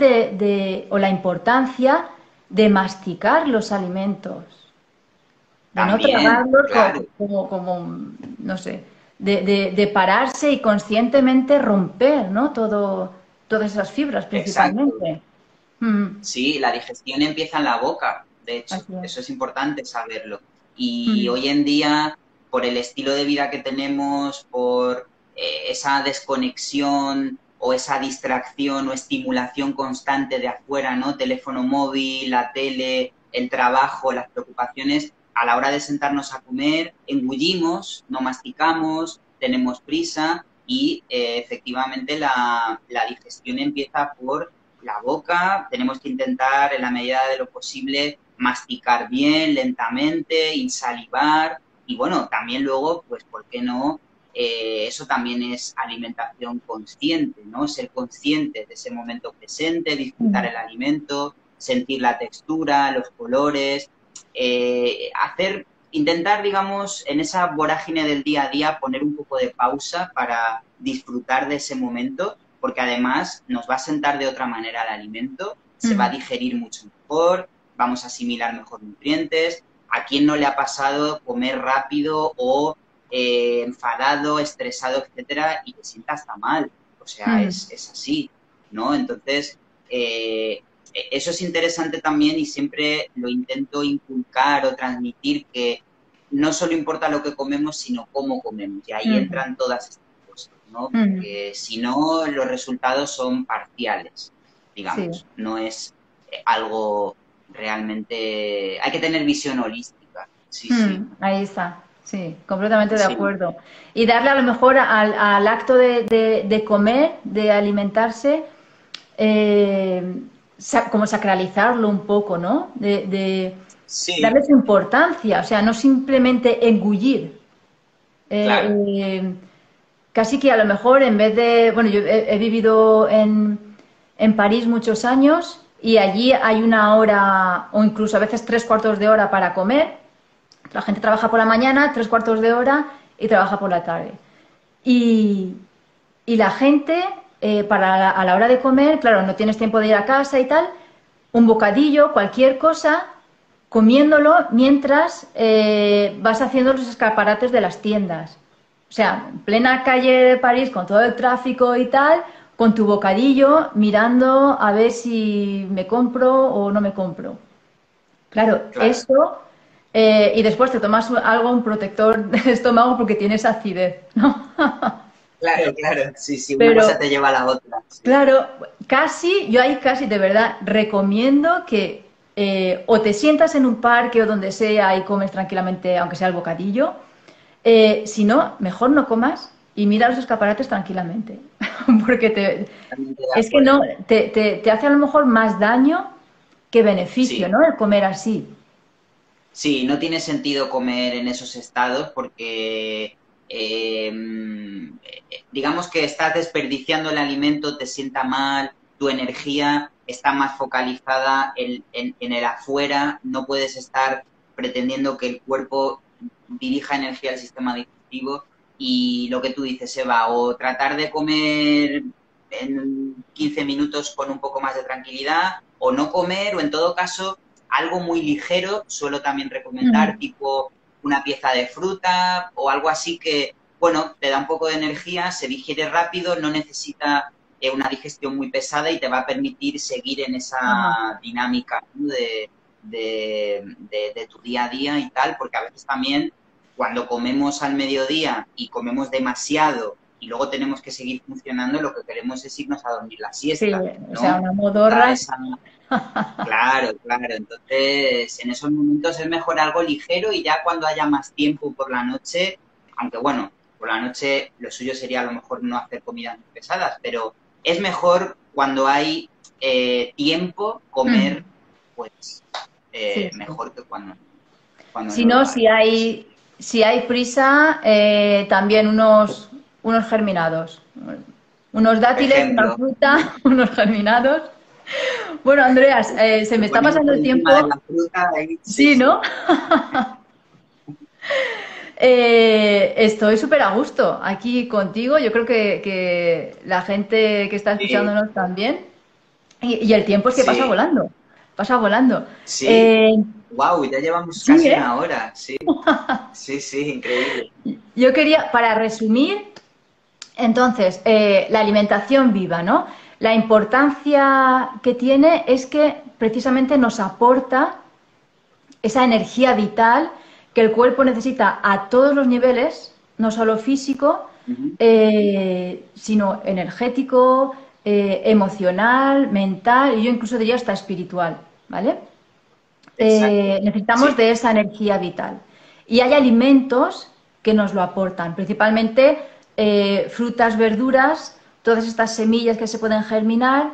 o la importancia de masticar los alimentos, de no También, tragarlos claro, no sé, de pararse y conscientemente romper, ¿no? Todas esas fibras exacto. principalmente. Mm, Sí, la digestión empieza en la boca, de hecho, así es. eso es importante saberlo. Y Mm, hoy en día, por el estilo de vida que tenemos, por esa desconexión o esa distracción o estimulación constante de afuera, ¿no? Teléfono móvil, la tele, el trabajo, las preocupaciones, a la hora de sentarnos a comer, engullimos, no masticamos, tenemos prisa y efectivamente la digestión empieza por la boca, tenemos que intentar en la medida de lo posible masticar bien, lentamente, insalivar y bueno, también luego, pues, ¿por qué no? Eso también es alimentación consciente, ¿no? Ser consciente de ese momento presente, disfrutar mm, el alimento, sentir la textura, los colores, intentar, digamos, en esa vorágine del día a día, poner un poco de pausa para disfrutar de ese momento porque además nos va a sentar de otra manera el alimento, se va a mm. digerir mucho mejor, vamos a asimilar mejor nutrientes. ¿A quién no le ha pasado comer rápido o enfadado, estresado, etcétera, y te sienta hasta mal? O sea, Mm, es así, ¿no? Entonces, eso es interesante también y siempre lo intento inculcar o transmitir que no solo importa lo que comemos, sino cómo comemos. Y ahí mm, entran todas estas cosas, ¿no? mm. Porque si no, los resultados son parciales, Sí, digamos. No es algo realmente... Hay que tener visión holística. Sí, sí, ahí está. Sí, completamente de sí, acuerdo. Y darle a lo mejor al acto de comer, de alimentarse, como sacralizarlo un poco, ¿no? De sí, darle su importancia, o sea, no simplemente engullir. Eh, claro, eh, Casi que a lo mejor en vez de, bueno, yo he vivido en París muchos años y allí hay una hora o incluso a veces 3 cuartos de hora para comer. La gente trabaja por la mañana, 3 cuartos de hora y trabaja por la tarde. Y, y la gente, a la hora de comer, claro, no tienes tiempo de ir a casa y tal, un bocadillo, cualquier cosa, comiéndolo mientras vas haciendo los escaparates de las tiendas. O sea, en plena calle de París, con todo el tráfico y tal, con tu bocadillo, mirando a ver si me compro o no me compro. Claro, claro, eso, y después te tomas algo, un protector de estómago porque tienes acidez, ¿no? claro, claro. Sí, sí, una cosa Pero te lleva a la otra. Sí, claro, yo ahí casi de verdad recomiendo que o te sientas en un parque o donde sea y comes tranquilamente, aunque sea el bocadillo. Si no, mejor no comas y mira los escaparates tranquilamente. Porque totalmente de es que no, acuerdo. te hace a lo mejor más daño que beneficio, Sí. ¿no? El comer así. Sí, no tiene sentido comer en esos estados porque digamos que estás desperdiciando el alimento, te sienta mal, tu energía está más focalizada en el afuera, no puedes estar pretendiendo que el cuerpo dirija energía al sistema digestivo y lo que tú dices, Eva, o tratar de comer en 15 minutos con un poco más de tranquilidad, o no comer, o en todo caso algo muy ligero, suelo también recomendar, tipo una pieza de fruta o algo así que, bueno, te da un poco de energía, se digiere rápido, no necesita una digestión muy pesada y te va a permitir seguir en Ajá. esa dinámica, ¿no? de tu día a día y tal, porque a veces también cuando comemos al mediodía y comemos demasiado y luego tenemos que seguir funcionando, lo que queremos es irnos a dormir la Sí, siesta, o sea, ¿no? una Da modorra. esa... Claro, claro. Entonces, en esos momentos es mejor algo ligero y ya cuando haya más tiempo por la noche, aunque bueno, por la noche lo suyo sería a lo mejor no hacer comidas muy pesadas, pero es mejor cuando hay tiempo comer, pues, Sí, sí. mejor que cuando Si no lo no, hay. Sí. si hay prisa, también unos germinados. Unos Por dátiles, una ejemplo, fruta, unos germinados. Bueno, Andreas, se lo me está ponemos pasando por el encima de tiempo. la fruta, ahí, sí, Sí, sí. ¿no? Estoy súper a gusto aquí contigo. Yo creo que la gente que está Sí, escuchándonos también. Y el tiempo es que pasa sí, volando. Pasa volando. sí. Eh, Wow, ya llevamos sí, casi ¿eh? una hora, sí. Sí, sí, increíble. Yo quería, para resumir, entonces, la alimentación viva, ¿no? La importancia que tiene es que precisamente nos aporta esa energía vital que el cuerpo necesita a todos los niveles, no solo físico, Ujú. sino energético, emocional, mental y yo incluso diría hasta espiritual, ¿vale? Exacto. Necesitamos Sí. de esa energía vital. Y hay alimentos que nos lo aportan, principalmente frutas, verduras, todas estas semillas que se pueden germinar,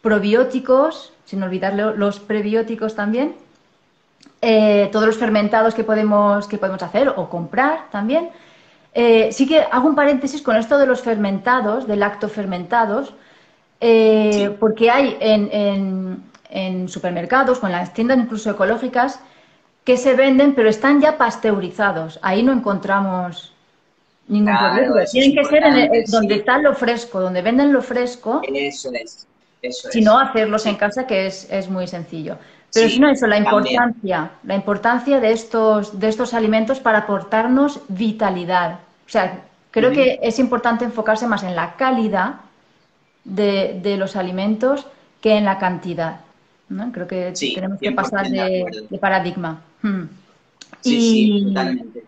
probióticos, sin olvidar los prebióticos también, todos los fermentados que podemos hacer o comprar también. Sí que hago un paréntesis con esto de los fermentados, de lactofermentados, Sí. porque hay en supermercados o en las tiendas incluso ecológicas que se venden, pero están ya pasteurizados. Ahí no encontramos ningún Claro, probiótico. eso es Tienen que ser importante, donde sí. está lo fresco, donde venden lo fresco, Eso es, eso si no es. hacerlos en Sí, casa, que es muy sencillo. Pero si no, sí, eso, también. la importancia de estos alimentos para aportarnos vitalidad. O sea, creo Ujú. que es importante enfocarse más en la calidad de los alimentos que en la cantidad, ¿no? Creo que Sí, tenemos que pasar 100% de acuerdo. de paradigma. Sí, sí, Y, totalmente.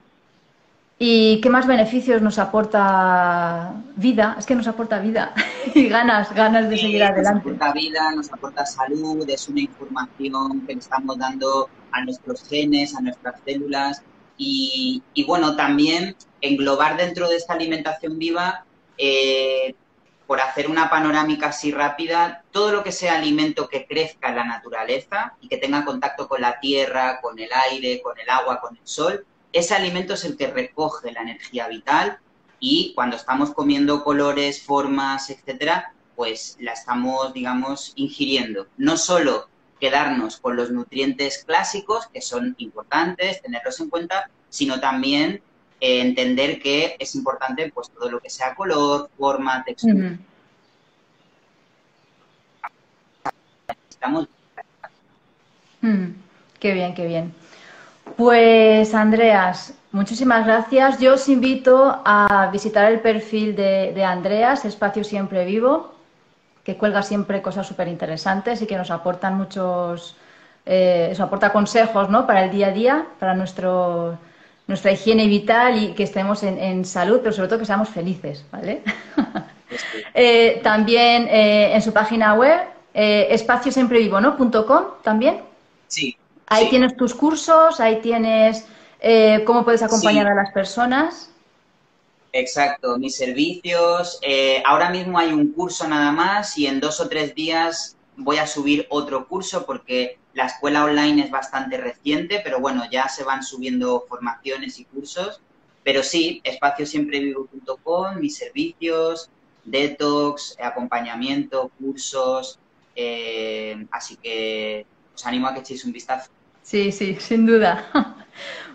¿Y qué más beneficios nos aporta vida? Es que nos aporta vida y ganas de seguir Nos adelante. aporta vida, nos aporta salud, es una información que le estamos dando a nuestros genes, a nuestras células y bueno, también englobar dentro de esta alimentación viva, por hacer una panorámica así rápida, todo lo que sea alimento que crezca en la naturaleza y que tenga contacto con la tierra, con el aire, con el agua, con el sol, ese alimento es el que recoge la energía vital y cuando estamos comiendo colores, formas, etcétera, pues la estamos, digamos, ingiriendo. No solo quedarnos con los nutrientes clásicos, que son importantes, tenerlos en cuenta, sino también entender que es importante pues todo lo que sea color, forma, textura. Ujú. Estamos... Mm, qué bien, qué bien. Pues Andreas, muchísimas gracias. Yo os invito a visitar el perfil de Andreas, Espacio Siempre Vivo, que cuelga siempre cosas súper interesantes y que nos aportan eso aporta consejos, ¿no? Para el día a día, para nuestra higiene vital y que estemos en salud, pero sobre todo que seamos felices, ¿vale? También en su página web, espaciosiemprevivo, ¿no? .com también. Sí, Ahí sí, tienes tus cursos, ahí tienes cómo puedes acompañar sí, a las personas. exacto. Mis servicios. Ahora mismo hay un curso nada más y en 2 o 3 días voy a subir otro curso porque la escuela online es bastante reciente, pero bueno, ya se van subiendo formaciones y cursos. Pero sí, espaciosiemprevivo.com, mis servicios, detox, acompañamiento, cursos. Así que os animo a que echéis un vistazo. Sí, sí, sin duda.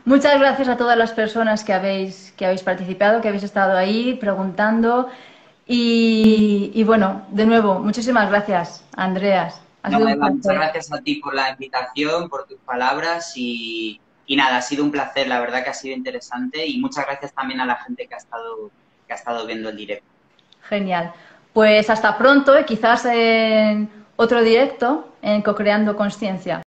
Muchas gracias a todas las personas que habéis participado, que habéis estado ahí preguntando. Y bueno, de nuevo, muchísimas gracias, Andreas. Ha No, sido un Eva, muchas placer. gracias a ti por la invitación, por tus palabras y nada, ha sido un placer, la verdad que ha sido interesante y muchas gracias también a la gente que ha estado viendo el directo. Genial. Pues hasta pronto y quizás en otro directo en Cocreando Conciencia.